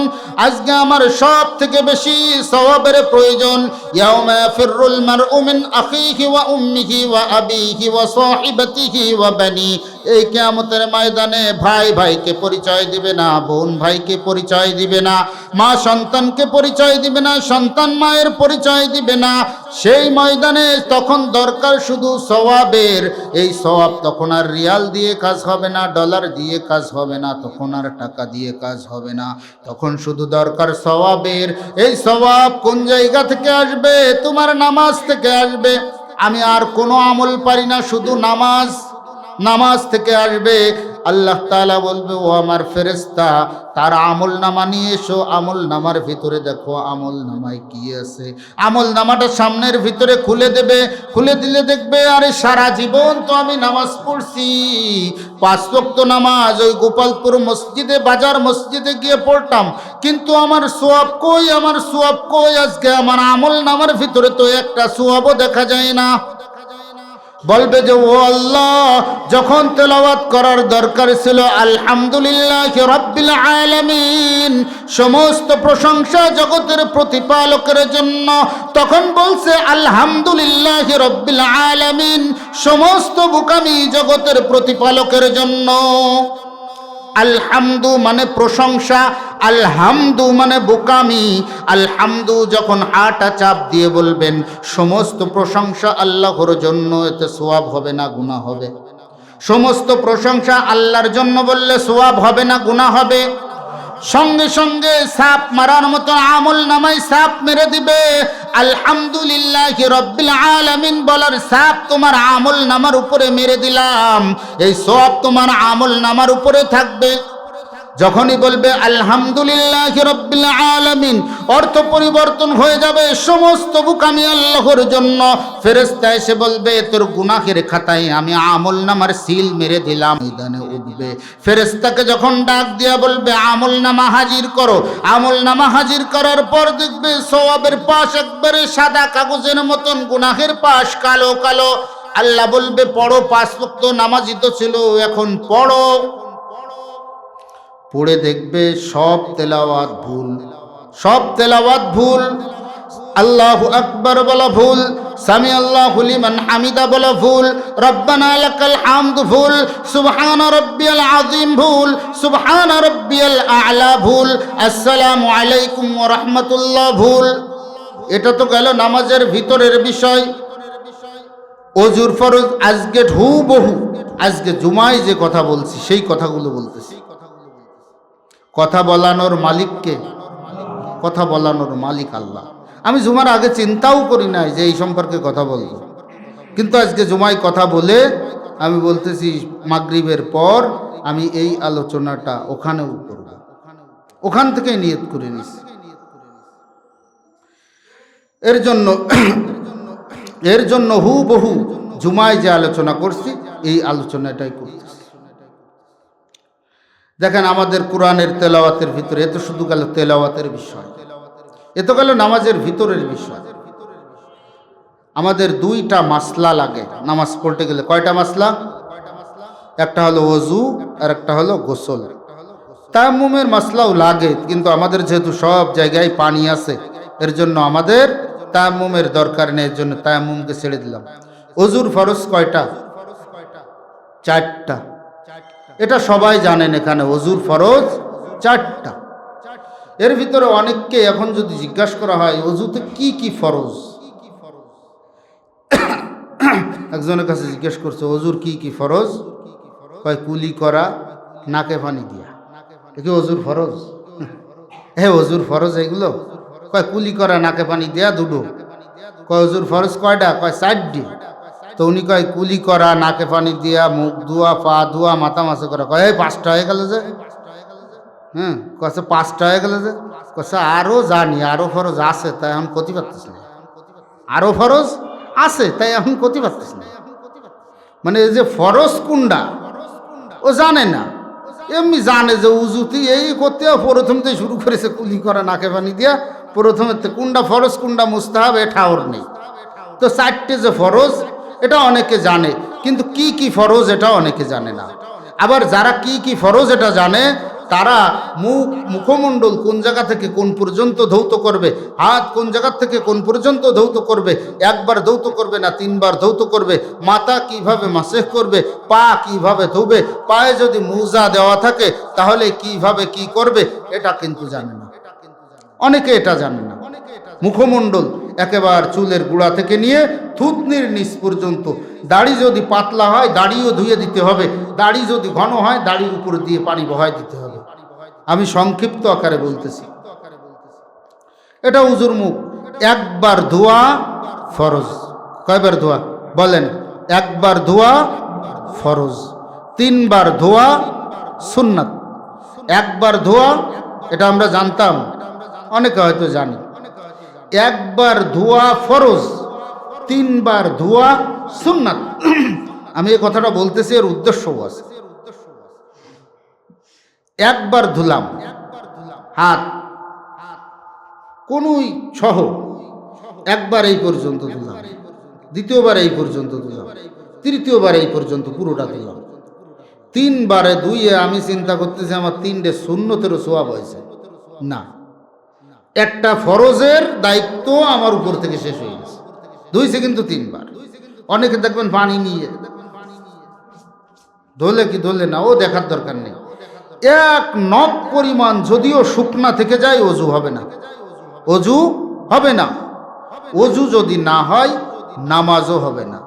আজকে আমার সব থেকে বেশি সওয়াবের প্রয়োজন। ইয়াউমা ইয়াফিরুল মারউ মিন আখিহি ওয়া উম্মিহি ওয়া আবিহি ওয়া সাহিবাতিহি ওয়া বানি। এই কিয়ামতের ময়দানে ভাই ভাইকে পরিচয় দিবে না, বোন ভাইকে পরিচয় দিবে না, মা সন্তানকে পরিচয় দিবে না, সন্তান মায়ের পরিচয় দিবে না। সেই ময়দানে তখন দরকার শুধু সওয়াবের। এই সওয়াব তখন আর রিয়াল দিয়ে কাজ হবে না, ডলার দিয়ে কাজ হবে না, তখন আর টাকা দিয়ে কাজ হবে না, তখন শুধু দরকার সওয়াবের। এই সওয়াব কোন জায়গা থেকে আসবে? তোমার নামাজ থেকে আসবে। আমি আর কোনো আমল পারি না, শুধু নামাজ, নামাজ থেকে আসবে। আল্লাহ তাআলা বলবে, ও আমার ফেরেশতা, তার আমল নামা নিয়ে এসো। আমল নামার ভিতরে দেখো আমল নামায় কি আছে। আমল নামাটা সামনের ভিতরে খুলে দেবে, খুলে দিলে দেখবে, আরে সারা জীবন তো আমি নামাজ পড়ছি, 5 ওয়াক্ত নামাজ ওই গোপালপুর মসজিদে, বাজার মসজিদে গিয়ে পড়তাম, কিন্তু আমার সওয়াব কই, আমার সওয়াব কই? আজকে আমার আমল নামার ভিতরে তো একটা সওয়াবও দেখা যায় না। বলবে যে, ও আল্লাহ, যখন তেলাওয়াত করার দরকার ছিল আলহামদুলিল্লাহি রাব্বিল আলামিন, সমস্ত প্রশংসা জগতের প্রতিপালকের জন্য, তখন বলছে আলহামদুলিল্লাহি রাব্বিল আলামিন, সমস্ত বুকামি জগতের প্রতিপালকের জন্য। আলহামদু মানে প্রশংসা, আলহামদু মানে বোকামি। আলহামদু যখন হাটা চাপ দিয়ে বলবেন, সমস্ত প্রশংসা আল্লাহর জন্য, এতে সওয়াব হবে না গুনাহ হবে। সমস্ত প্রশংসা আল্লাহর জন্য বললে সওয়াব হবে না গুনাহ হবে। সঙ্গে সঙ্গে সাপ মারার মতো আমল নামায় সাপ মেরে দিবে। আলহামদুলিল্লাহি রাব্বিল আলামিন বলার সাপ তোমার আমল নামার উপরে মেরে দিলাম, এই সওয়াব তোমার আমল নামার উপরে থাকবে। যখনই বলবে আলহামদুলিল্লাহি রাব্বিল আলামিন, অর্থ পরিবর্তন হয়ে যাবে, সমস্ত বুকামি আল্লাহর জন্য। ফেরেশতা এসে বলবে, তোর গুনাহের খাতায় আমি আমল নামার সিল মেরে দিলাম। ময়দানে উঠবে, ফেরেশতাকে যখন ডাক দিয়া বলবে আমল নামা হাজির করো, আমল নামা হাজির করার পর দেখবে সওয়াবের পাশ একবারে সাদা কাগজের মতন, গুনাহের পাশ কালো কালো। আল্লাহ বলবে, পড়ো, 5 ওয়াক্ত নামাজি তো ছিল, এখন পড়ো। পড়ে দেখবে সব তেলাওয়াত ভুল, সব তেলাওয়াত ভুল। আল্লাহু আকবার বলা ভুল, সামি আল্লাহু লিমান হামিদা বলা ভুল, রব্বানা লাকাল হামদু ভুল, সুবহান রাব্বিয়াল আযীম ভুল, সুবহান রাব্বিয়াল আ'লা ভুল, আসসালামু আলাইকুম ওয়া রাহমাতুল্লাহ ভুল। এটা তো গেল নামাজের ভিতরের বিষয়। ওযুর ফরজ আজকে হুবহু, আজকে জুমায় যে কথা বলছি সেই কথাগুলো বলতেছি। কথা বলানোর মালিককে, কথা বলানোর মালিক আল্লাহ। আমি জুমার আগে চিন্তাও করি নাই যে এই সম্পর্কে কথা বলবো, কিন্তু আজকে জুমায় কথা বলে আমি বলতেছি মাগরিবের পর আমি এই আলোচনাটা ওখানেও করব, ওখান থেকে নিয়ত করে নিছি। এর জন্য হুবহু জুমায় যে আলোচনা করছি এই আলোচনাটাই করতেছি। দেখেন আমাদের কোরআনের তেলাওয়াতের ভিতরে, এ তো শুধু গেল তেলাওয়াতের বিষয়, এ তো গেল নামাজের ভিতরের বিষয়। আমাদের 2টা মাসলা লাগে নামাজ পড়তে গেলে। কয়টা মাসলা? একটা হলো ওযু আর একটা হলো গোসল। তায়াম্মুমের মাসলাও লাগে, কিন্তু আমাদের যেহেতু সব জায়গায় পানি আছে, এর জন্য আমাদের তায়াম্মুমের দরকার নেই, এর জন্য তায়াম্মুমকে ছেড়ে দিলাম। ওযুর ফরজ কয়টা? 4টা। এটা সবাই জানেন এখানে, ওযুর ফরজ 4টা। এর ভিতরে অনেককে এখন যদি জিজ্ঞাসা করা হয় ওযুতে কি কি ফরজ, একজনের কাছে জিজ্ঞেস করছে অজুর কি কি ফরজ? কয় কুলি করা, নাকে পানি দিয়া। কি অজুর ফরজ? হ্যাঁ অজুর ফরজ এগুলো? কয় কুলি করা, নাকে পানি দিয়া দুটো। কয় অজুর ফরজ কয়টা? কয় 4টি। তো উনি কয় কুলি করা, নাকে পানি দিয়া, মুখ ধোয়া, পা ধোয়া, মাথা মাছে করা। কয় এই 5টা হয়ে গেল যে। হ্যাঁ কছে 5টা হয়ে গেল যে। কছে আরও জানি, আরও ফরজ আছে, তাই এখন ক্ষতি পারতেছ না। আরও ফরজ আছে, তাই এখন ক্ষতি পারতেছ না। মানে এই যে ফরজ কুন্ডা ও জানে না, এমনি জানে যে উজুতি এই করতে প্রথমতে শুরু করেছে কুলি করা, নাকে পানি দিয়া। প্রথমে কুন্ডা ফরজ কুন্ডা মুস্তাহাব এ ঠাওর নেই। তো 4টে যে ফরজ এটা অনেকে জানে, কিন্তু কি কি ফরজ এটা অনেকে জানে না। আবার যারা কি কি ফরজ এটা জানে তারা মুখমণ্ডল কোন জায়গা থেকে কোন পর্যন্ত ধৌত করবে, হাত কোন জায়গা থেকে কোন পর্যন্ত ধৌত করবে, একবার ধৌত করবে না 3বার ধৌত করবে, মাথা কিভাবে মাসেহ করবে, পা কিভাবে ধুবে, পায়ে যদি মুজা দেওয়া থাকে তাহলে কিভাবে কি করবে, এটা কিন্তু জানে না। অনেকে এটা জানে না। মুখমণ্ডল একেবারে চুলের গোড়া থেকে নিয়ে থুতনির নিচ পর্যন্ত, দাড়ি যদি পাতলা হয় দাড়িও ধুয়ে দিতে হবে, দাড়ি যদি ঘন হয় দাড়ির উপর দিয়ে পানি বহায় দিতে হবে। আমি সংক্ষিপ্ত আকারে বলতেছি। এটা উজুর মুখ। একবার ধোয়া ফরজ। কয়বার ধোয়া বলেন? একবার ধোয়া ফরজ, 3বার ধোয়া সুন্নাত। একবার ধোয়া এটা আমরা জানতাম, অনেকে হয়তো জানি। একবার ধোয়া ফরজ, 3বার ধোয়া সুন্নাত। আমি এই কথাটা বলতেছি, এর উদ্দেশ্যও আছে। একবার ধুলাম হাত কোনই সহ, একবার এই পর্যন্ত ধুলাম, দ্বিতীয়বার এই পর্যন্ত ধুলাম, তৃতীয়বার এই পর্যন্ত পুরোটা ধুলাম। 3বারে ধুইয়ে আমি চিন্তা করতেছি আমার 3টে সুন্নতেরও সোয়াব হয়েছে না। একটা ফরজের দায়িত্ব আমার উপর থেকে শেষ হয়ে গেছে। ধুইছে কিন্তু 3বার। অনেকে দেখবেন পানি নিয়ে ধোলে কি ধোলে না ও দেখার দরকার নেই। 1 নখ পরিমাণ যদিও শুকনা থেকে যায় অজু হবে না, অজু হবে না। অজু যদি না হয় নামাজও হবে না।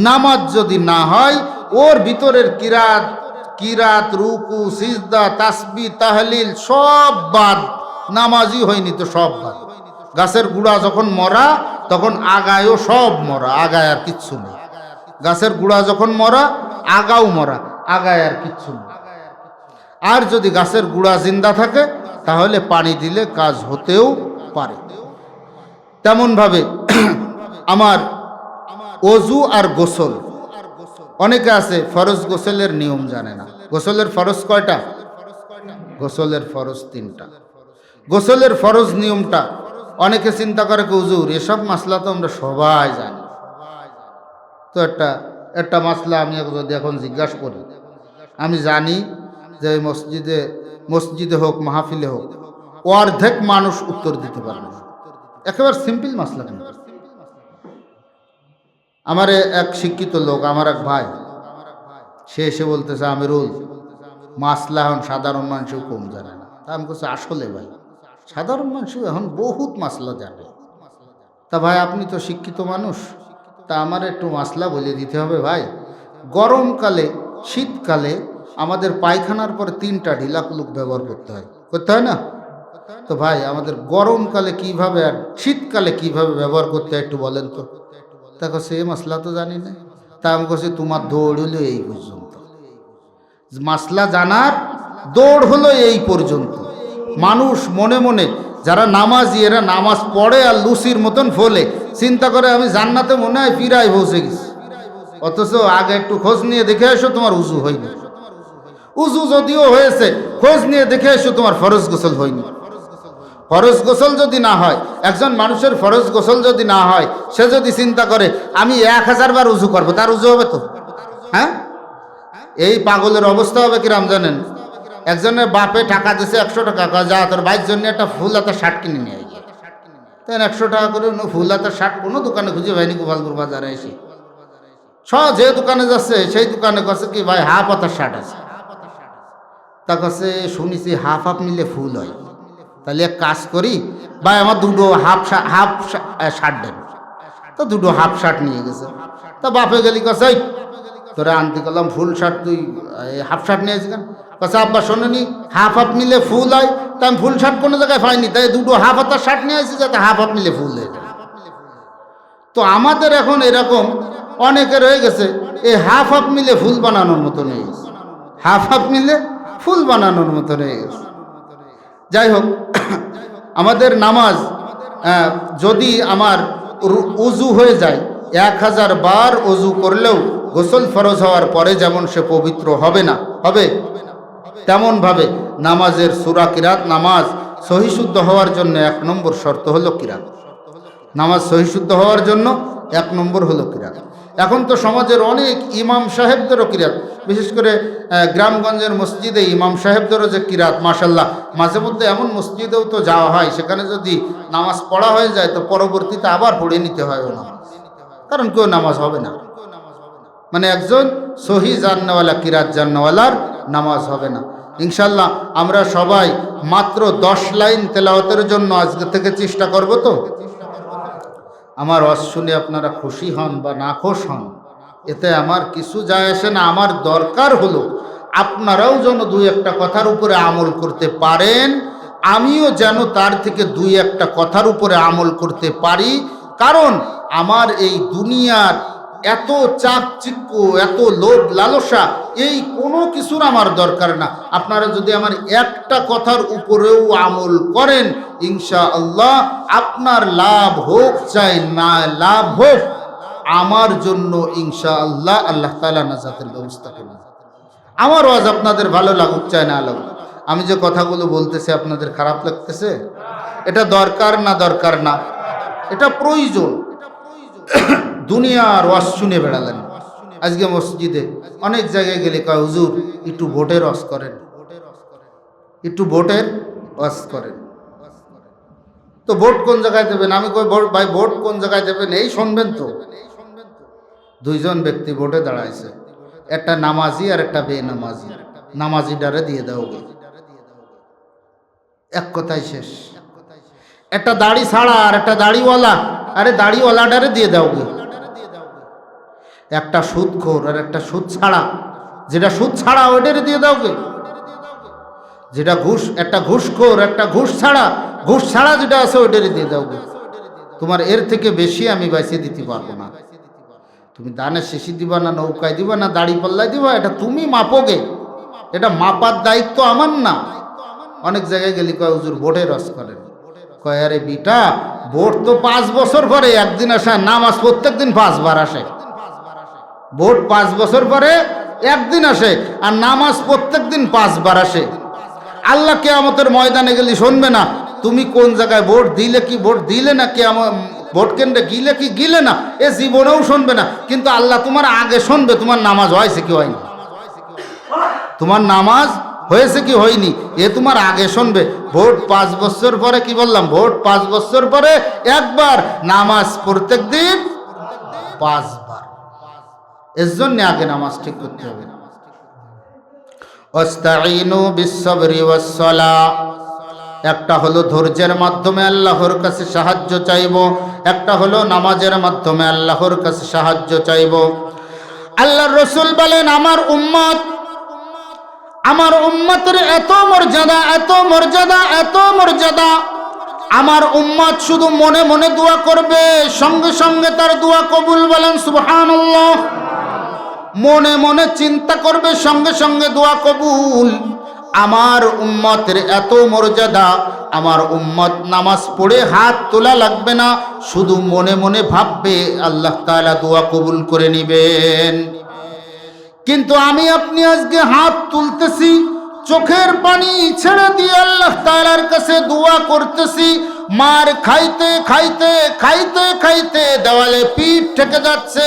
নামাজ যদি না হয় ওর ভিতরের কিরাত রুকু সিজদা তাসবিহ তাহলিল সব বাদ, নামাজই হয়নি তো সব বাদ। গাছের গুড়া যখন মরা তখন আগায়ও সব মরা, আগায় আর কিচ্ছু নেই। গাছের গুড়া যখন মরা আগাও মরা, আগায় আর কিচ্ছু নেই। আর যদি গাছের গুড়া জিন্দা থাকে তাহলে পানি দিলে কাজ হতেও পারে। তেমনভাবে আমার অজু আর গোসল, অনেকে আছে ফরজ গোসলের নিয়ম জানে না। গোসলের ফরজ কয়টা? গোসলের ফরজ 3টা। গোসলের ফরজ নিয়মটা অনেকে চিন্তা করে হুজুর এসব মাসলা তো আমরা সবাই জানি। তো একটা মাসলা আমি যদি এখন জিজ্ঞাসা করি, আমি জানি যে মসজিদে হোক মাহফিলে হোক অর্ধেক মানুষ উত্তর দিতে পারবে না। একেবারে সিম্পল মাসলা। কেন আমার এক শিক্ষিত লোক, আমার এক ভাই, সে এসে বলতেছে আমিরুল মাসলা এখন সাধারণ মানুষও কম জানে না। তা আমি বলছি আসলে ভাই সাধারণ মানুষ এখন বহুত মাসলা জানে। তা ভাই আপনি তো শিক্ষিত মানুষ, তা আমার একটু মাসলা বলে দিতে হবে ভাই। গরমকালে শীতকালে আমাদের পায়খানার পরে 3টা ঢিলা কুলুক ব্যবহার করতে হয় না? তো ভাই আমাদের গরমকালে কিভাবে আর শীতকালে কিভাবে ব্যবহার করতে হয় একটু বলেন তো। তা সে মাসলা তো জানি না। তা আমি বলছি তোমার দৌড় হলো এই পর্যন্ত, মাসলা জানার দৌড় হলো এই পর্যন্ত। মানুষ মনে মনে যারা নামাজি এরা নামাজ পড়ে আর লুসির মতন ফলে চিন্তা করে আমি জান্নাতে মনে হয় ফিরাই পৌঁছে গেছি, অথচ আগে একটু খোঁজ নিয়ে দেখে এসো তোমার উজু হয়নি। উজু যদিও হয়েছে খোঁজ নিয়ে দেখে এসো তোমার ফরজ গোসল হয়নি। ফরজ গোসল যদি না হয়, একজন মানুষের ফরজ গোসল যদি না হয়, সে যদি চিন্তা করে আমি 1000 বার উজু করবো, তার উজু হবে তো? হ্যাঁ, এই পাগলের অবস্থা হবে কিরাম জানেন? একজনের বাপে টাকা দিছে 100 টাকা, যা তোর ভাইয়ের জন্য একটা ফুল হাতের শার্ট কিনে নিয়ে গিয়ে, তাই 100 টাকা করে ফুল হাতের শার্ট কোনো দোকানে খুঁজে পাইনি। গোপালপুর বাজারে এসে যে দোকানে যাচ্ছে সেই দোকানে কাছে কি ভাই হাফ হাতের শার্ট আছে। তা কাছে শুনেছি হাফ নিলে ফুল হয়, তাহলে এক কাজ করি ভাই আমার 2 হাফ শার্ট দেন। তো 2 হাফ শার্ট নিয়ে গেছে। তা বাপে গেলি কসাই তোরা আনতে করলাম ফুল শার্ট, তুই হাফ শার্ট নিয়ে আসি কেন? কসা আব্বা শোনেনি হাফ হাফ মিলে ফুল হয়, তা আমি ফুল শার্ট কোনো জায়গায় পাইনি, তাই দুটো হাফ হাতার শার্ট নিয়ে আসি যাতে হাফ হাফ মিলে ফুল হয়ে যায়। তো আমাদের এখন এরকম অনেকের হয়ে গেছে, এই হাফ হাফ মিলে ফুল বানানোর মতো হয়ে গেছে, হাফ হাফ মিলে ফুল বানানোর মতো হয়ে গেছে। যাই হোক, আমাদের নামাজ যদি আমার উজু হয়ে যায়, 1000 বার উজু করলেও গোসল ফরজ হওয়ার পরে যেমন সে পবিত্র হবে না, হবে তেমনভাবে নামাজের সূরা কিরাত, নামাজ সহিশুদ্ধ হওয়ার জন্য 1 নম্বর শর্ত হলো কিরাত। নামাজ সহিশুদ্ধ হওয়ার জন্য 1 নম্বর হলো কিরাত। এখন তো সমাজের অনেক ইমাম সাহেবদেরও কিরাত, বিশেষ করে গ্রামগঞ্জের মসজিদে ইমাম সাহেবদেরও যে কিরাত, মাশাল্লাহ, মাঝে মধ্যে এমন মসজিদেও তো যাওয়া হয়, সেখানে যদি নামাজ পড়া হয়ে যায় তো পরবর্তীতে আবার পড়ে নিতে হয় ও নামাজ, কারণ কেউ নামাজ হবে না, মানে একজন সহি জান্নাওয়ালা, কিরাত জান্নাওয়ালার নামাজ হবে না। ইনশাল্লাহ আমরা সবাই মাত্র 10 লাইন তেলাওয়াতের জন্য আজকে থেকে চেষ্টা করব। তো আমার ওয়াজ শুনে আপনারা খুশি হন বা নাখুশ হন, এতে আমার কিছু যায় আসে না। আমার দরকার হলো আপনারাও যেন 2-1টা কথার উপরে আমল করতে পারেন, আমিও যেন তার থেকে 2-1টা কথার উপরে আমল করতে পারি। কারণ আমার এই দুনিয়ার এত চাকচিক্য, এত লোভ লালসা, এই কোনো কিছুর আমার দরকার না। আপনারা যদি আমার একটা কথার উপরেও আমল করেন, ইনশাআল্লাহ আপনার লাভ হোক চাই না লাভ হোক, আমার জন্য ইনশাআল্লাহ আল্লাহ তাআলা নাজাতের ব্যবস্থা করবেন। আমার ওয়াজ আপনাদের ভালো লাগুক চাই না লাগুক, আমি যে কথাগুলো বলতেছি আপনাদের খারাপ লাগতেছে, এটা দরকার না দরকার না, এটা প্রয়োজন। দুনিয়ার ওয়াজ শুনে বেড়ালেন, আজকে মসজিদে অনেক জায়গায় গেলে কয় হুজুর একটু ভোটের ওয়াজ করেন, একটু ভোটের ওয়াজ করেন। তো ভোট কোন জায়গায় দেবেন? আমি কই ভাই ভোট কোন জায়গায় দেবেন এই শুনবেন তো। 2জন ব্যক্তি ভোটে দাঁড়াইছে, একটা নামাজি আর একটা বেনামাজি। নামাজিটারে দিয়ে দাও, এক কথাই শেষ। একটা দাড়ি ছাড়া আর একটা দাড়িওয়ালা, আরে দাড়িওয়ালাটারে দিয়ে দাও। একটা সুদখোর আর একটা সুদ ছাড়া, যেটা সুদ ছাড়া ওইটারে দিয়ে দাও গে। যেটা ঘুষ, একটা ঘুষখোর একটা ঘুষ ছাড়া যেটা আছে ওইটারে দিয়ে দাও গে। তোমার এর থেকে বেশি আমি বাইসে দিতে পারবো না। তুমি দানের শেষি দিবা না, নৌকায় দিবা না, দাড়ি পাল্লায় দিবা, এটা তুমি মাপোগে, এটা মাপার দায়িত্ব আমার না। অনেক জায়গায় গেলি কয় হুজুর ভোটে রস করেন, কয় আরে বিটা ভোট তো 5 বছর পরে একদিন আসে, নামাজ প্রত্যেক দিন 5 বার আসে। ভোট 5 বছর পরে একদিন আসে আর নামাজ প্রত্যেক দিন 5 বার আসে। আল্লাহ কিয়ামতের ময়দানে গেলি শুনবে না তুমি কোন জায়গায় ভোট দিলে কি ভোট দিলে না, ভোট কেন্দ্রে গিলে কি গিলে না, এ জীবনেও শুনবে না। কিন্তু আল্লাহ তোমার আগে শুনবে তোমার নামাজ হয়েছে কি হয়নি, তোমার নামাজ হয়েছে কি হয়নি, এ তোমার আগে শুনবে। ভোট 5 বছর পরে, কি বললাম, ভোট 5 বছর পরে একবার, নামাজ প্রত্যেক দিন 5 বার। এর জন্য আগে নামাজ ঠিক করতে হবে। ওয়াস্তাঈনু বিস-সাবরি ওয়াস-সালাহ, একটা হলো ধৈর্যের মাধ্যমে আল্লাহর কাছে সাহায্য চাইব, একটা হলো নামাজের মাধ্যমে আল্লাহর কাছে সাহায্য চাইব। আল্লাহর রাসূল বলেন আমার উম্মতের এত মর্যাদা, এত মর্যাদা, এত মর্যাদা, আমার উম্মত শুধু মনে মনে দোয়া করবে, সঙ্গে সঙ্গে তার দোয়া কবুল। বলেন সুবহানাল্লাহ। মনে মনে চিন্তা করবে, সঙ্গে সঙ্গে দোয়া কবুল। আমার উম্মতের এত মর্যাদা, আমার উম্মত নামাজ পড়ে হাত তোলা লাগবে না, শুধু মনে মনে ভাববে, আল্লাহ তাআলা দোয়া কবুল করে নেবেন। কিন্তু আমি আপনি আজকে হাত তুলতেছি, চোখের পানি ছেড়ে দিয়ে আল্লাহ তাআলার কাছে দোয়া করতেছি, মার খাইতে খাইতে খাইতে খাইতে দেওয়ালে পিঠ ঠেকে যাচ্ছে,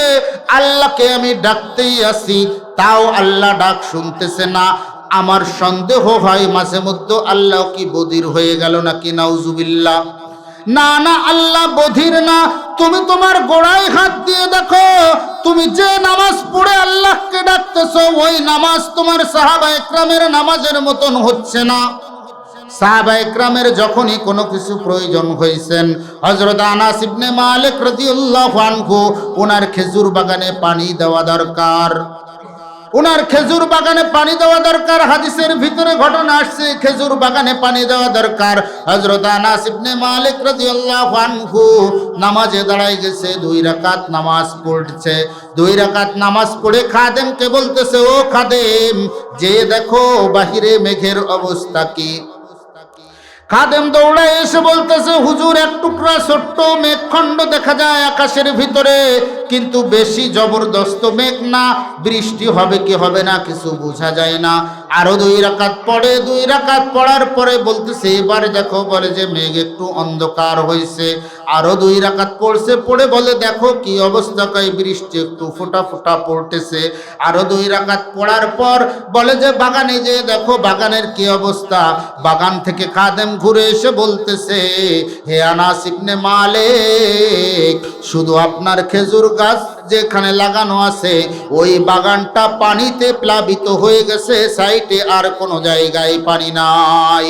আল্লাহকে আমি ডাকতেই আসি, তাও আল্লাহ ডাক শুনতেছে না। আমার সন্দেহ হয় মাঝে মধ্যে আল্লাহ কি বধির হয়ে গেল নাকি, নাউজুবিল্লাহ। না না, আল্লাহ বধির না। তুমি তোমার গোড়ায় হাত দিয়ে দেখো, তুমি যে নামাজ পড়ে আল্লাহকে ডাকতেছো, ওই নামাজ তোমার সাহাবা একরামের নামাজের মতন হচ্ছে না। সাহাবা একরামের যখনই কোনো কিছু প্রয়োজন হয়েছেন, হযরত আনাস ইবনে মালিক রাদিয়াল্লাহু আনহু ওনার খেজুর বাগানে পানি দেওয়া দরকার, ওনার খেজুর বাগানে পানি দেওয়া দরকার। হাদিসের ভিতরে ঘটনা আসছে খেজুর বাগানে পানি দেওয়া দরকার। হযরত আনাস ইবনে মালিক রাদিয়াল্লাহু আনহু নামাজে দাঁড়ায় গেছে, 2 রাকাত নামাজ পড়ছে। 2 রাকাত নামাজ পড়ে খাদেমকে বলতেছে, ও খাদেম, যে দেখো বাহিরে মেঘের অবস্থা কি। খাদেম দৌড়ায় এসে বলতেছে, হুজুর, এক টুকরা ছোট্ট মেঘখণ্ড দেখা যায় আকাশের ভিতরে, কিন্তু বেশি জবরদস্ত মেঘ না, বৃষ্টি হবে কি হবে না কিছু বোঝা যায় না। আরো 2 রাকাত পড়ে, 2 রাকাত পড়ার পরে বলতেছে, এবারে দেখো, বলে যে মেঘ একটু অন্ধকার হয়েছে। আরো 2 রাকাত পড়ছে, পড়ে বলে দেখো কি অবস্থা, কই বৃষ্টি একটু ফোঁটা ফোঁটা পড়তেছে। আরো 2 রাকাত পড়ার পর বলে যে বাগানে যে দেখো বাগানের কি অবস্থা। বাগান থেকে খাদেম ঘুরে এসে বলতেছে, হে আনাস ইবনে মালিক, শুধু আপনার খেজুর গাছ যেখানে লাগানো আছে ওই বাগানটা পানিতে প্লাবিত হয়ে গেছে, সাইডে আর কোনো জায়গায় পানি নাই।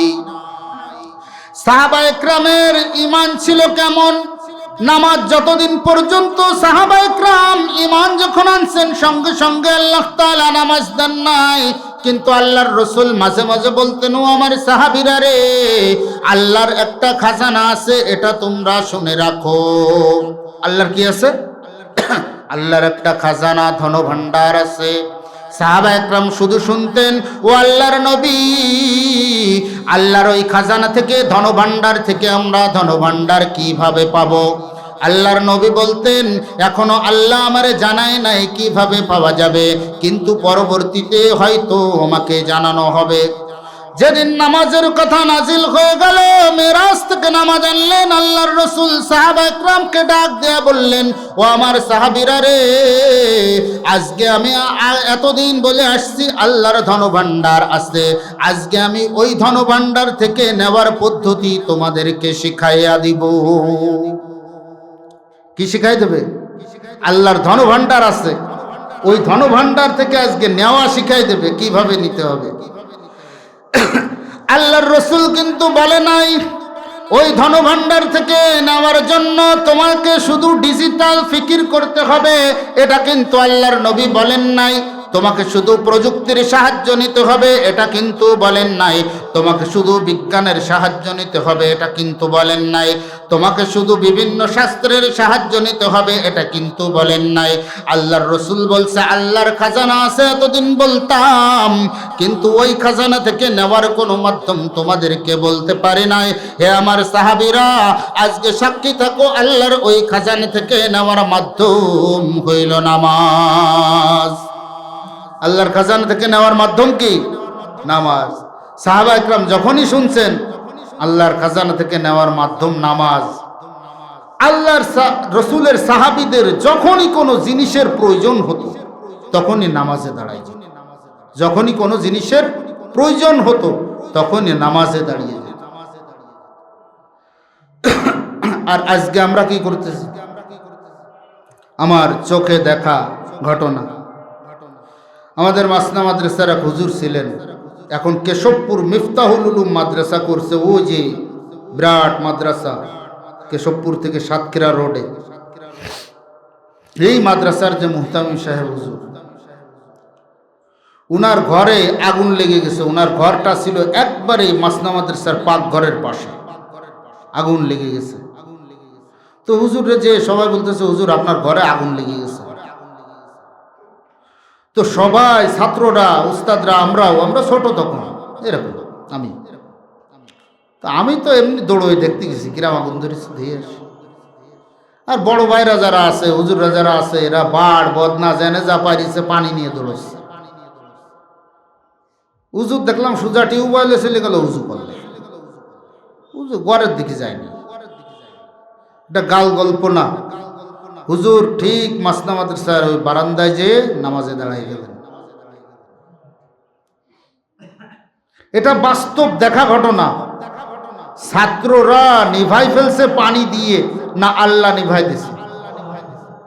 সাহাবা একরামের ঈমান ছিল কেমন? নামাজ যতদিন পর্যন্ত সাহাবা একরাম ঈমান যখন আনছেন, সঙ্গে সঙ্গে আল্লাহ তাআলা নামাজ দেন নাই। কিন্তু আল্লাহর রাসূল মাঝে মাঝে বলতেন, ও আমার সাহাবীরা রে, আল্লাহর একটা খাজানা আছে, এটা তোমরা শুনে রাখো। আল্লাহর কি আছে? আল্লাহর একটা খাজানা, ধনভাণ্ডার আছে। সাহাবা একরাম শুধু শুনতেন, ও আল্লাহর নবী, আল্লাহর ওই খাজানা থেকে, ধনভাণ্ডার থেকে আমরা ধনভাণ্ডার কিভাবে পাবো? আল্লাহর নবী বলতেন, এখনো আল্লাহ আমারে জানায় নাই কিভাবে পাওয়া যাবে, কিন্তু পরবর্তীতে হয়তো আমাকে জানানো হবে। যেদিন নামাজের কথা নাজিল হয়ে গেল, মেরাজ থেকে নামাজ আনলেন, আল্লাহর রাসূল সাহাবা একরামকে ডাক দেয়া বললেন, ও আমার সাহাবীরা রে, আজকে আমি এতদিন বলে আসছি আল্লাহর ধনভাণ্ডার আছে, আজকে আমি ওই ধনভাণ্ডার থেকে নেওয়ার পদ্ধতি তোমাদেরকে শিখাইয়া দিব। কি শিখাই দেবে? আল্লাহর ধনভাণ্ডার আছে, ওই ধনভাণ্ডার থেকে আজকে নেওয়া শিখাই দেবে, কিভাবে নিতে হবে। আল্লাহর রাসূল কিন্তু বলে নাই ওই ধনভাণ্ডার থেকে নেওয়ার জন্য তোমাকে শুধু ডিজিটাল ফিকির করতে হবে, এটা কিন্তু আল্লাহর নবী বলেন নাই। তোমাকে শুধু প্রযুক্তির সাহায্য নিতে হবে, এটা কিন্তু বলেন নাই। তোমাকে শুধু বিজ্ঞানের সাহায্য নিতে হবে, এটা কিন্তু বলেন নাই। তোমাকে শুধু বিভিন্ন শাস্ত্রের সাহায্য নিতে হবে, এটা কিন্তু বলেন নাই। আল্লাহর রাসূল বলছে, আল্লাহর খাজানা আছে, এতদিন বলতাম, কিন্তু ওই খাজানা থেকে নেওয়ার কোনো মাধ্যম তোমাদেরকে বলতে পারি নাই। হে আমার সাহাবীরা, আজকে সাক্ষী থাকো, আল্লাহর ওই খাজানা থেকে নেওয়ার মাধ্যম হইল নামাজ। আল্লাহর খাজানা থেকে নেওয়ার মাধ্যম কি? নামাজ। সাহাবা একরাম যখনই শুনছেন আল্লাহর খাজানা থেকে নেওয়ার মাধ্যম নামাজ, আল্লাহর রাসূলের সাহাবীদের যখনই কোনো জিনিসের প্রয়োজন হতো তখনই নামাজে দাঁড়ায় যেত। যখনই কোনো জিনিসের প্রয়োজন হতো তখনই নামাজে দাঁড়িয়ে যেত। আর আজকে আমরা কি করতেছি? আমার চোখে দেখা ঘটনা, আমাদের মাসনা মাদ্রাসার এক হুজুর ছিলেন, এখন কেশবপুর মিফতাহুল উলুম মাদ্রাসা করছে, ও যে বিরাট মাদ্রাসা কেশবপুর থেকে সাতক্ষীরা রোডে, এই মাদ্রাসার যে মুহতামিম সাহেব হুজুর, উনার ঘরে আগুন লেগে গেছে। উনার ঘরটা ছিল একবারে মাসনা মাদ্রাসার পাকঘরের পাশে, আগুন লেগে গেছে। তো হুজুরে যে সবাই বলতেছে, হুজুর আপনার ঘরে আগুন লেগে গেছে। তো সবাই, ছাত্ররা, উস্তাদরা, আমরা ছোট তখন, এরকম আমি তো এমনি দৌড়ই দেখতে গেছি, কিরাম আগুন ধরেছে দিয়ে আসি। আর বড় ভাইরা যারা আছে, হুজুররা যারা আছে, এরা বাড় বদনা জেনে যা পারিছে পানি নিয়ে দৌড়ছে। হুজুর দেখলাম সুজা টিউবওয়েলে চলে গেল, উজু করলে, হুজুর ঘরের দিকে যায়নি। এটা গাল গল্প না। হুজুর ঠিক মাসনা মাদ্রাসার ওই বারান্দায় যে নামাজে দাঁড়াই গেলেন। এটা বাস্তব দেখা ঘটনা। ছাত্ররা নিভাই ফেলছে পানি দিয়ে, না আল্লাহ নিভাই দিছে?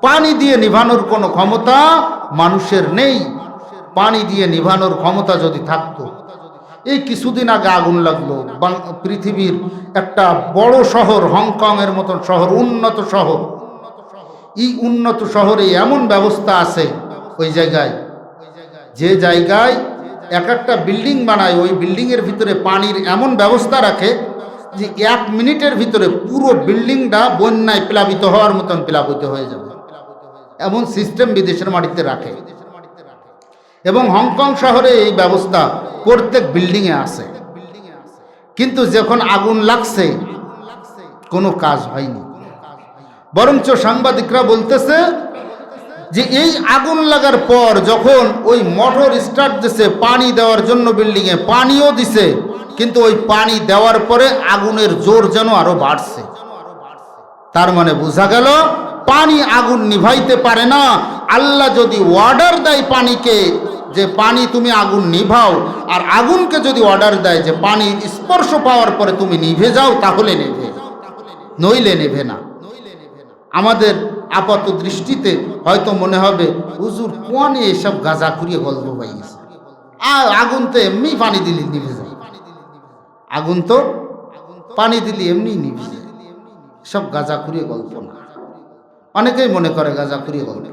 পানি দিয়ে নিভানোর কোনো ক্ষমতা মানুষের নেই। পানি দিয়ে নিভানোর ক্ষমতা যদি থাকতো, এই কিছুদিন আগে আগুন লাগলো পৃথিবীর একটা বড় শহর, হংকংয়ের মতন শহর, উন্নত শহর। এই উন্নত শহরে এমন ব্যবস্থা আছে ওই জায়গায়, যে জায়গায় এক একটা বিল্ডিং বানায়, ওই বিল্ডিংয়ের ভিতরে পানির এমন ব্যবস্থা রাখে যে 1 মিনিটের ভিতরে পুরো বিল্ডিংটা বন্যায় প্লাবিত হওয়ার মতন প্লাবিত হয়ে যাবে, এমন সিস্টেম বিদেশের মাটিতে রাখে। এবং হংকং শহরে এই ব্যবস্থা প্রত্যেক বিল্ডিংয়ে আছে। কিন্তু যখন আগুন লাগছে কোনো কাজ হয়নি, বরঞ্চ সাংবাদিকরা বলতেছে যে এই আগুন লাগার পর যখন ওই মোটর স্টার্ট দিছে পানি দেওয়ার জন্য, বিল্ডিংয়ে পানিও দিছে, কিন্তু ওই পানি দেওয়ার পরে আগুনের জোর যেন আরো বাড়ছে। তার মানে বোঝা গেল পানি আগুন নিভাইতে পারে না। আল্লাহ যদি অর্ডার দেয় পানিকে যে পানি তুমি আগুন নিভাও, আর আগুনকে যদি অর্ডার দেয় যে পানি স্পর্শ পাওয়ার পরে তুমি নিভে যাও, তাহলে নেভে, নইলে নেভে না। আমাদের আপাত দৃষ্টিতে হয়তো মনে হবে হুজুর কোয়ানে এসব গাঁজা খুঁড়িয়ে গল্প পাইছে, আর আগুন তো এমনি পানি দিলে নিভে যায়, আগুন তো পানি দিলে এমনি নিভে যায়, সব গাঁজা খুঁড়িয়ে গল্প না। অনেকেই মনে করে গাঁজা খুঁড়িয়ে গল্প।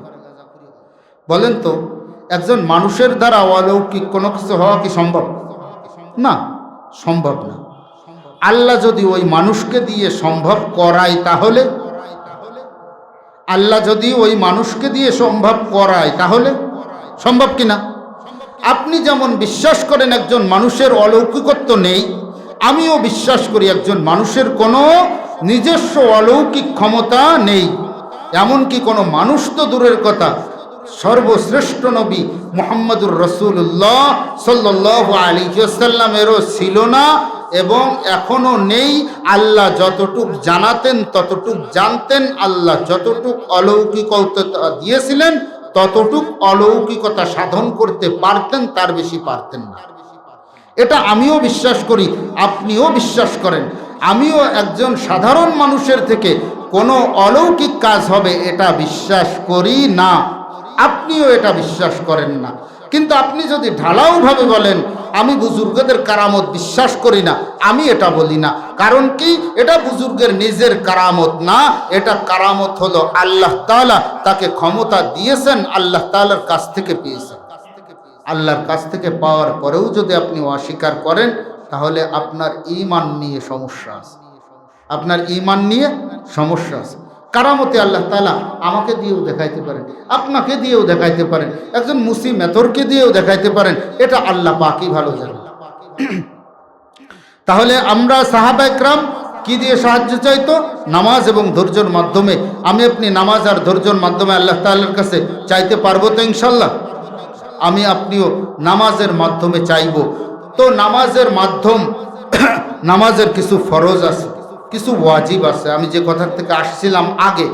বলেন তো একজন মানুষের দ্বারা অলৌকিক কোনো কিছু হওয়া কি সম্ভব? না, সম্ভব না। আল্লাহ যদি ওই মানুষকে দিয়ে সম্ভব করায়, তাহলে আল্লাহ যদি ওই মানুষকে দিয়ে সম্ভব করায়, তাহলে সম্ভব কিনা? আপনি যেমন বিশ্বাস করেন একজন মানুষের অলৌকিকত্ব নেই, আমিও বিশ্বাস করি একজন মানুষের কোনো নিজস্ব অলৌকিক ক্ষমতা নেই। এমনকি কোনো মানুষ তো দূরের কথা, সর্বশ্রেষ্ঠ নবী মুহাম্মদুর রাসূলুল্লাহ সাল্লাল্লাহু আলাইহি ওয়াসাল্লামেরও ছিল না এবং এখনো নেই। আল্লাহ যতটুক জানাতেন ততটুক জানতেন, আল্লাহ যতটুক অলৌকিকতা দিয়েছিলেন ততটুক অলৌকিকতা সাধন করতে পারতেন, তার বেশি পারতেন না। এটা আমিও বিশ্বাস করি, আপনিও বিশ্বাস করেন। আমিও একজন সাধারণ মানুষের থেকে কোনো অলৌকিক কাজ হবে এটা বিশ্বাস করি না, আপনিও এটা বিশ্বাস করেন না। কিন্তু আপনি যদি ঢালাওভাবে বলেন আমি বুজুর্গদের কারামত বিশ্বাস করি না, আমি এটা বলি না। কারণ কি? এটা বুজুর্গের নিজের কারামত না, এটা কারামত হলো আল্লাহ তাআলা তাকে ক্ষমতা দিয়েছেন, আল্লাহ তাআলার কাছ থেকে পেয়েছেন। আল্লাহর কাছ থেকে পাওয়ার পরেও যদি আপনি অস্বীকার করেন, তাহলে আপনার ঈমান নিয়ে সমস্যা আছে, আপনার ঈমান নিয়ে সমস্যা আছে। কারামতে আল্লাহ তাআলা আমাকে দিয়েও দেখাইতে পারেন, আপনাকে দিয়েও দেখাইতে পারেন, একজন মুসি মেথরকে দিয়েও দেখাইতে পারেন, এটা আল্লাহ পাকই ভালো জানেন। তাহলে আমরা সাহাবা ইকরাম কি দিয়ে সাহায্য চাইতো? নামাজ এবং ধৈর্যের মাধ্যমে। আমি আপনি নামাজ আর ধৈর্যের মাধ্যমে আল্লাহ তাআলার কাছে চাইতে পারবো তো ইনশাল্লাহ? আমি আপনিও নামাজের মাধ্যমে চাইব। তো নামাজের মাধ্যম, নামাজের কিছু ফরজ আছে, কিছু ওয়াজিব আছে। আমি যে কথা থেকে আসছিলাম আগে,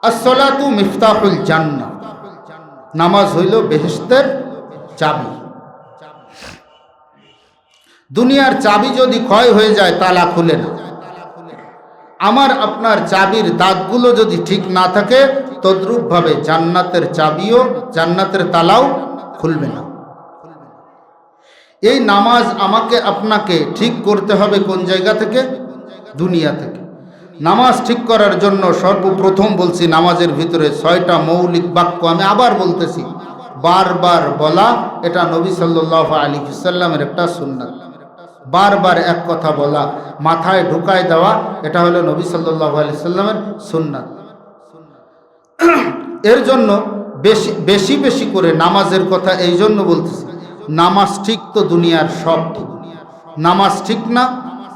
আসসালাতু মিফতাহুল জান্নাহ, নামাজ হইল বেহেশতের চাবি। দুনিয়ার চাবি যদি ক্ষয় হয়ে যায় তালা খুলে না। আমার আপনার চাবির দাঁতগুলো যদি ঠিক না থাকে, তদ্রূপভাবে জান্নাতের চাবিও, জান্নাতের তালাও খুলবে না। এই নামাজ আমাকে আপনাকে ঠিক করতে হবে কোন জায়গা থেকে? দুনিয়া থেকে। নামাজ ঠিক করার জন্য সর্বপ্রথম বলছি, নামাজের ভিতরে 6টা মৌলিক বাক্য, আমি আবার বলতেছি, বারবার বলা, এটা নবী সাল্লাল্লাহু আলাইহি ওয়াসাল্লামের একটা সুন্নাত। বারবার এক কথা বলা, মাথায় ঢুকায় দেওয়া, এটা হলো নবী সাল্লাল্লাহু আলাইহি ওয়াসাল্লামের সুন্নাত। এর জন্য বেশি বেশি করে নামাজের কথা এই জন্য বলতেছি, নামাজ ঠিক তো দুনিয়ার সব ঠিক, নামাজ ঠিক না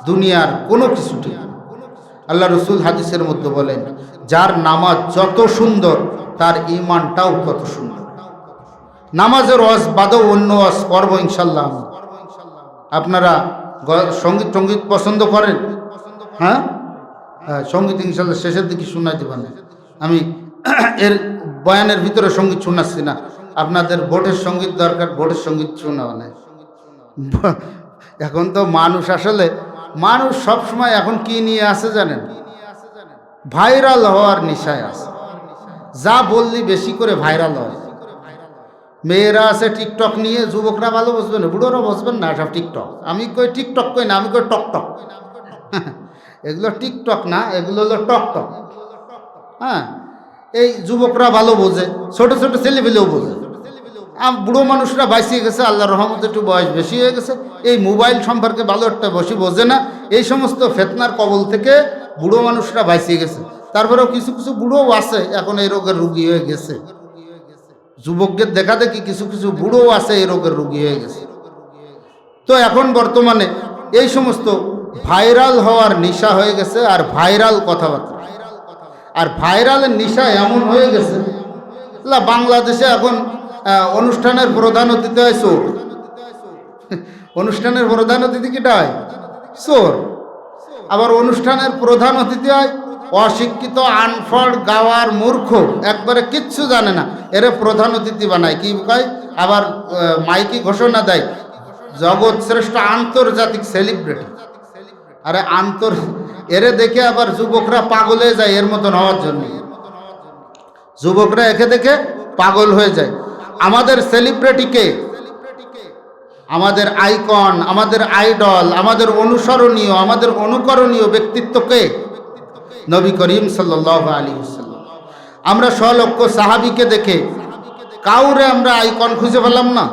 দুনিয়ার কোনো কিছু ঠিক না। আল্লাহ রসুল হাদিসের মধ্যে বলেন, যার নামাজ যত সুন্দর তার ঈমানটাও তত সুন্দর। নামাজের ওয়াজ বাদেও অন্য ওয়াজ করবো ইনশাল্লাহ। আপনারা সঙ্গীত পছন্দ করেন? হ্যাঁ, সঙ্গীত ইনশাল্লাহ শেষের দিকে শোনাই দেবেন। আমি এর বয়ানের ভিতরে সঙ্গীত শোনাচ্ছি না, আপনাদের ভোটের সঙ্গীত দরকার, ভোটের সঙ্গীত শোনাও না। এখন তো মানুষ আসলে, মানুষ সবসময় এখন কি নিয়ে আসে জানেন? ভাইরাল হওয়ার নেশায় আছে। যা বললি বেশি করে ভাইরাল হয়। মেয়েরা আছে টিকটক নিয়ে, যুবকরা ভালো বুঝবে না, বুড়োরা বুঝবেন না সব টিকটক। আমি কই টিকটক কই না, আমি কই টকটক। এগুলো টিকটক না, এগুলো হলো টকটক। হ্যাঁ, এই যুবকরা ভালো বোঝে, ছোট ছোট ছেলেপেলেও বোঝে। বুড়ো মানুষরা বাইসিয়ে গেছে, আল্লাহর রহমতে একটু বয়স বেশি হয়ে গেছে, এই মোবাইল সম্পর্কে ভালো একটা বেশি বোঝে না। এই সমস্ত ফেতনার কবল থেকে বুড়ো মানুষরা বাইসিয়ে গেছে। তারপরেও কিছু কিছু বুড়োও আছে এখন এই রোগের রুগী হয়ে গেছে। যুবকদের দেখা দেখি কিছু কিছু বুড়োও আছে এই রোগের রুগী হয়ে গেছে। তো এখন বর্তমানে এই সমস্ত ভাইরাল হওয়ার নেশা হয়ে গেছে, আর ভাইরাল কথাবার্তা, আর ভাইরালের নেশা এমন হয়ে গেছে, বাংলাদেশে এখন অনুষ্ঠানের প্রধান অতিথি হয় চোর। অনুষ্ঠানের প্রধান অতিথি কিটা হয়? চোর। আবার অনুষ্ঠানের প্রধান অতিথি হয় অশিক্ষিত, আনফড়, গাওয়ার মূর্খ, একবারে কিচ্ছু জানে না, এরে প্রধান অতিথি বানায়। কি কয়? আবার মাইকি ঘোষণা দেয় জগৎ শ্রেষ্ঠ আন্তর্জাতিক সেলিব্রিটি। আরে এরে দেখে আবার যুবকরা পাগল হয়ে যায় এর মতন হওয়ার জন্য। যুবকরা একে দেখে পাগল হয়ে যায়। আমাদের সেলিব্রিটিকে, আমাদের আইকন, আমাদের আইডল, আমাদের অনুসরণীয়, আমাদের অনুকরণীয় ব্যক্তিত্বকে নবী করিম সাল্লাল্লাহু আলাইহি ওয়াসাল্লাম। আমরা স্বলক্ষ সাহাবীকে দেখে কাউরে আমরা আইকন খুঁজে পেলাম না,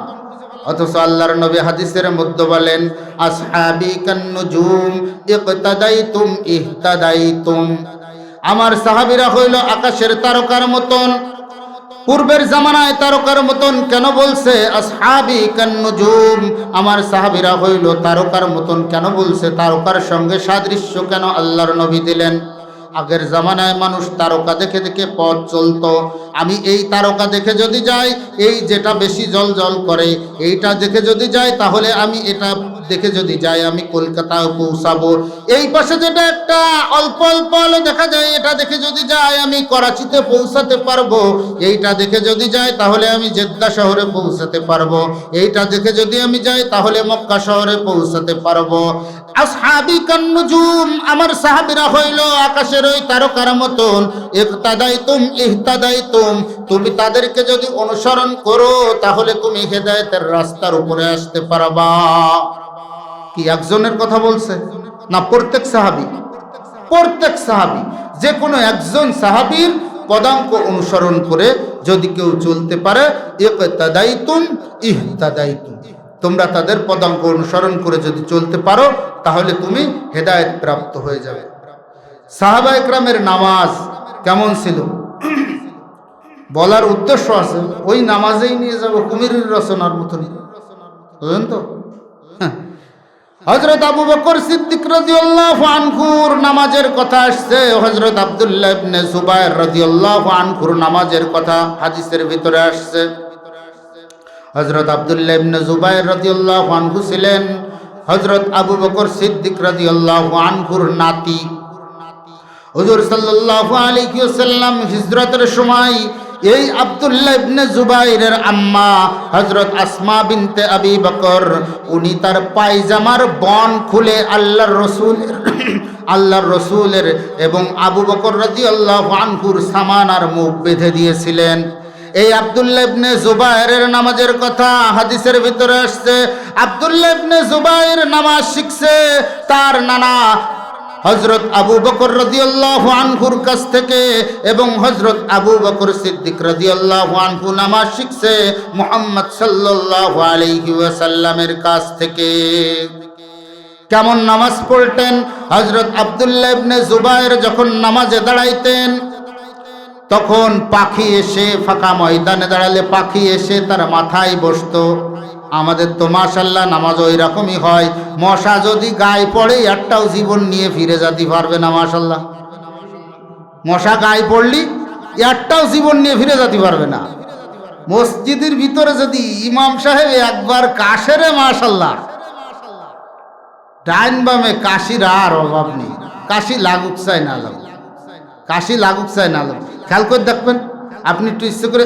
অথচ আল্লাহর নবী হাদিসের মধ্যে বলেন আসহাবি কান্নুজুম ইকতাদাইতুম ইহতাদাইতুম। আমার সাহাবীরা হইল আকাশের তারকার মতন। পূর্বের জামানায় তারকার মতন কেন বলছে? আসহাবি কান্নুজুম, আমার সাহাবীরা হইল তারকার মতন কেন বলছে? তারকার সঙ্গে সাদৃশ্য কেন আল্লাহর নবী দিলেন? আগের জামানায় মানুষ তারকা দেখে দেখে পথ চলতো। আমি এই তারকা দেখে যদি যাই, এই যেটা বেশি জল জল করে, এইটা দেখে যদি যাই, তাহলে আমি এটা দেখে যদি যাই আমি কলকাতায় পৌঁছাবো। এই পাশে যেটা একটা অল্প অল্প আলো দেখা যায়, এটা দেখে যদি যাই আমি করাচিতে পৌঁছাতে পারবো। এইটা দেখে যদি যাই তাহলে আমি জেদ্দা শহরে পৌঁছাতে পারবো। এইটা দেখে যদি আমি যাই তাহলে মক্কা শহরে পৌঁছাতে পারবো। আসহাবি কান্নুজুম, আমার সাহাবীরা হইল আকাশের ওই তারকার মতন। ইকতাদাইতুম ইহতাদাইতুম, তুমি তাদেরকে যদি অনুসরণ করো তাহলে তুমি হেদায়েতের রাস্তার উপরে আসতে পারবা। কি একজনের কথা বলছে না? প্রত্যেক সাহাবী, প্রত্যেক সাহাবী, যে কোনো একজন সাহাবীর পদাঙ্ক অনুসরণ করে যদি কেউ চলতে পারে, ইকতাদাইতুম ইহতাদাইতুম, তোমরা তাদের পদাঙ্ক অনুসরণ করে যদি চলতে পারো তাহলে তুমি হেদায়েত প্রাপ্ত হয়ে যাবে। সাহাবা একরামের নামাজ কেমন ছিল বলার উদ্দেশ্য আছে, ওই নামাজেই নিয়ে যাব কুমিরের রচনার মতন, বুঝলেন তো? হযরত আবু বকর সিদ্দিক রাদিয়াল্লাহু আনহুর নামাজের কথা আসছে, হযরত আব্দুল্লাহ ইবনে জুবায়ের রাদিয়াল্লাহু আনহুর নামাজের কথা হাদিসের ভিতরে আসছে। হযরত আব্দুল্লাহ ইবনে জুবায়ের রাদিয়াল্লাহু আনহু ছিলেন হযরত আবু বকর সিদ্দিক রাদিয়াল্লাহু আনহুর নাতি। হুজুর সাল্লাল্লাহু আলাইহি ওয়াসাল্লাম হিজরতের সময় এই আব্দুল্লাহ ইবনে জুবাইরের আম্মা হযরত আসমা বিনতে আবি বকর, উনি তার পায়জামার বন খুলে আল্লাহর রসুলের এবং আবু বকর রাদিয়াল্লাহু আনহুর সামানার মুখ বেঁধে দিয়েছিলেন। এই আব্দুল্লাহ ইবনে জুবাইরের নামাজের কথা হাদিসের ভিতরে আসছে। আব্দুল্লাহ ইবনে জুবাইর নামাজ শিখছে তার নানা হযরত আবু বকর রাদিয়াল্লাহু আনহুর কাছ থেকে, এবং হযরত আবু বকর সিদ্দিক রাদিয়াল্লাহু আনহু নামাজ শিখছে মুহাম্মদ সাল্লাল্লাহু আলাইহি ওয়াসাল্লামের কাছ থেকে। কেমন নামাজ পড়তেন? হযরত আব্দুল্লাহ ইবনে জুবাইর যখন নামাজে দাঁড়াইতেন তখন পাখি এসে, ফাঁকা ময়দানে দাঁড়ালে পাখি এসে তার মাথায় বসতো। আমাদের তো মাশাআল্লাহ নামাজ ওই রকমই হয়, মশা যদি গায়ে পড়ে একটাও জীবন নিয়ে ফিরে যেতে পারবে না। মাশাআল্লাহ, মশা গায়ে পড়লি একটাও জীবন নিয়ে ফিরে যেতে পারবে না। মসজিদের ভিতরে যদি ইমাম সাহেব একবার কাশেরে, মাশাআল্লাহ, ডাইন বামে কাশির আর অভাব নেই। কাশি লাগুক চাই না লাগুক, কাশি লাগুক চাই না লাগুক, খেয়াল করে দেখবেন। আপনি একটু ইচ্ছে করে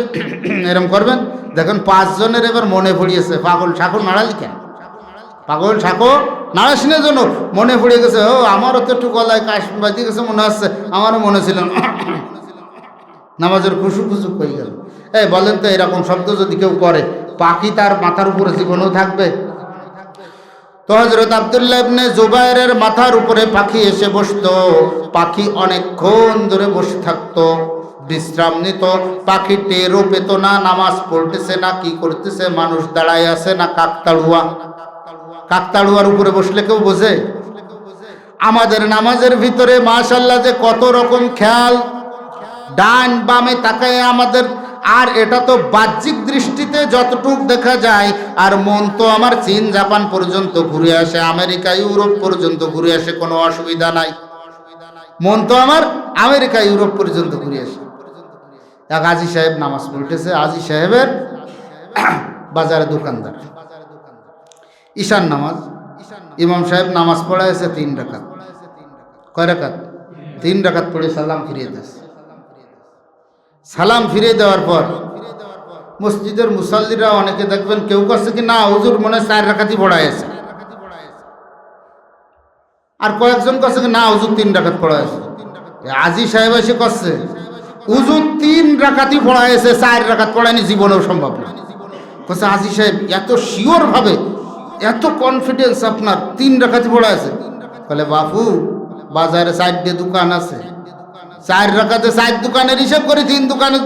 এরম করবেন, দেখেন 5 জনের এবার মনে পড়িয়েছে পাগল ঠাকুর নাড়ালি কেন? পাগল ঠাকুর নাড়াশিনের জন্য মনে পড়িয়ে গেছে। ও আমারও তো একটু গলায় কাশ বাজিয়ে গেছে মনে হচ্ছে, আমারও মনে ছিল। নামাজের খুশু খুশু হয়ে গেল। এই বলেন তো, এরকম শব্দ যদি কেউ করে, পাখি তার মাথার উপরে জীবনেও থাকবে? তো হযরত আব্দুল্লাহ ইবনে জুবায়েরের মাথার উপরে পাখি এসে বসতো। পাখি অনেকক্ষণ ধরে বসে থাকতো, বিশ্রাম নিত। পাখি টেরও পেত না নামাজ পড়তেছে না কি করতেছে, মানুষ দাঁড়ায় আছে না কাকতাড়ুয়া। কাকতাড়ুয়ার উপরে বসলে কেউ বোঝে? আমাদের নামাজের ভিতরে মাশাআল্লাহ যে কত রকম খেয়াল, ডান বামে তাকায় আমাদের। আর এটা তো বাহ্যিক দৃষ্টিতে যতটুক দেখা যায়, আর মন তো আমার চীন জাপান পর্যন্ত ঘুরে আসে, আমেরিকা ইউরোপ পর্যন্ত ঘুরে আসে, কোনো অসুবিধা নাই। মন তো আমার আমেরিকা ইউরোপ পর্যন্ত ঘুরে আসে। এক আজি সাহেব নামাজ পড়তেছে, আজি সাহেবের বাজারে দোকানদার, ঈশান নামাজ। ইমাম সাহেব নামাজ পড়াইছে 3 রাকাত। কয় রাকাত? 3 রাকাত পড়ে সালাম ফিরিয়ে দিয়েছে। সালাম ফিরিয়ে দেওয়ার পর মসজিদের মুসাল্লিরা অনেকে দেখবেন কেউ করছে কি না হুজুর মনে 4 রাকাতই পড়াইছে, আর কয়েকজন করছে কি না হুজুর 3 রাকাত পড়াইছে। আজি সাহেব এসে করছে হুজুর 3 রাকাতই পড়াইছে, 4 রাকাত পড়ায়নি, জীবনেও সম্ভব না। করছে আজি সাহেব এত শিওর ভাবে, এত কনফিডেন্স আপনার 3 রাকাতই পড়াইছে? বলে বাপু বাজারে 4টে দোকান আছে, 4 রাকাতে 4 দোকানের হিসেব করে 3 দোকানের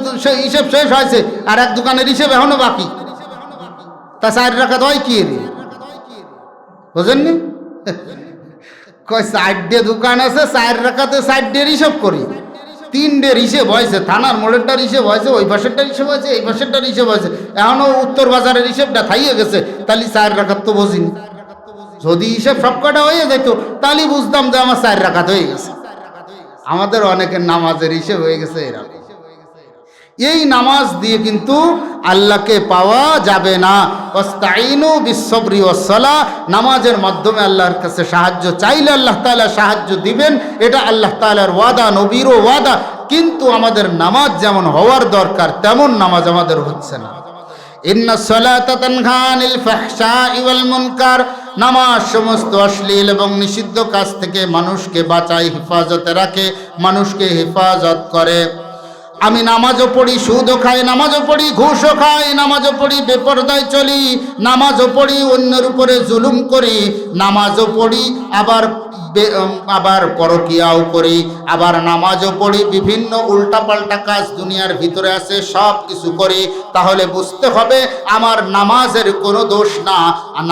হিসেব শেষ হয়েছে, আর 1 দোকানের হিসেব এখনো বাকি। তা 4 রাকাত হয় কি রে? বুঝেননি? কয় 4টে দোকান আছে, 4 রাকাতে 4টের হিসেব করি, 3টের হিসেব হয়েছে, থানার মোড়েরটার হিসেব হয়েছে, ওই পাশেরটার হিসেব হয়েছে, এই পাশেরটার হিসেব হয়েছে, এখনো উত্তর বাজারের হিসেবটা থাইয়ে গেছে। তাহলে 4 রাকাত তো বুঝিনি। যদি হিসেব সবকটা হয়ে যেত তাহলে বুঝতাম যে আমার 4 রাকাত হয়ে গেছে। আমাদের অনেকের নামাজের হিসেব হয়ে গেছে এরকম। এই নামাজ দিয়ে কিন্তু আল্লাহকে পাওয়া যাবে না। ওয়াস্তাইনু বিসসবরি ওয়াসসালাহ, নামাজের মাধ্যমে আল্লাহর কাছে সাহায্য চাইলে আল্লাহ তাআলা সাহায্য দিবেন, এটা আল্লাহ তাআলার ওয়াদা, নবীরও ওয়াদা। কিন্তু আমাদের নামাজ যেমন হওয়ার দরকার তেমন নামাজ আমাদের হচ্ছে না। ইন্নাস সালাতা তানহা আনিল ফাহশাই ওয়াল মুনকার, নামাজ সমস্ত অশ্লীল এবং নিষিদ্ধ কাজ থেকে মানুষকে বাঁচায়, হেফাজতে রাখে, মানুষকে হেফাজত করে। আমি নামাজও পড়ি, সুদও খাই, নামাজও পড়ি, ঘুষও খাই, নামাজও পড়ি, বেপরদায় চলি, নামাজও পড়ি, অন্যের উপরে জুলুম করি, নামাজও পড়ি, আবার পরকিয়াও করি, আবার নামাজও পড়ি, বিভিন্ন উল্টাপাল্টা কাজ দুনিয়ার ভিতরে আছে, সব কিছু করি। তাহলে বুঝতে হবে আমার নামাজের কোনো দোষ না,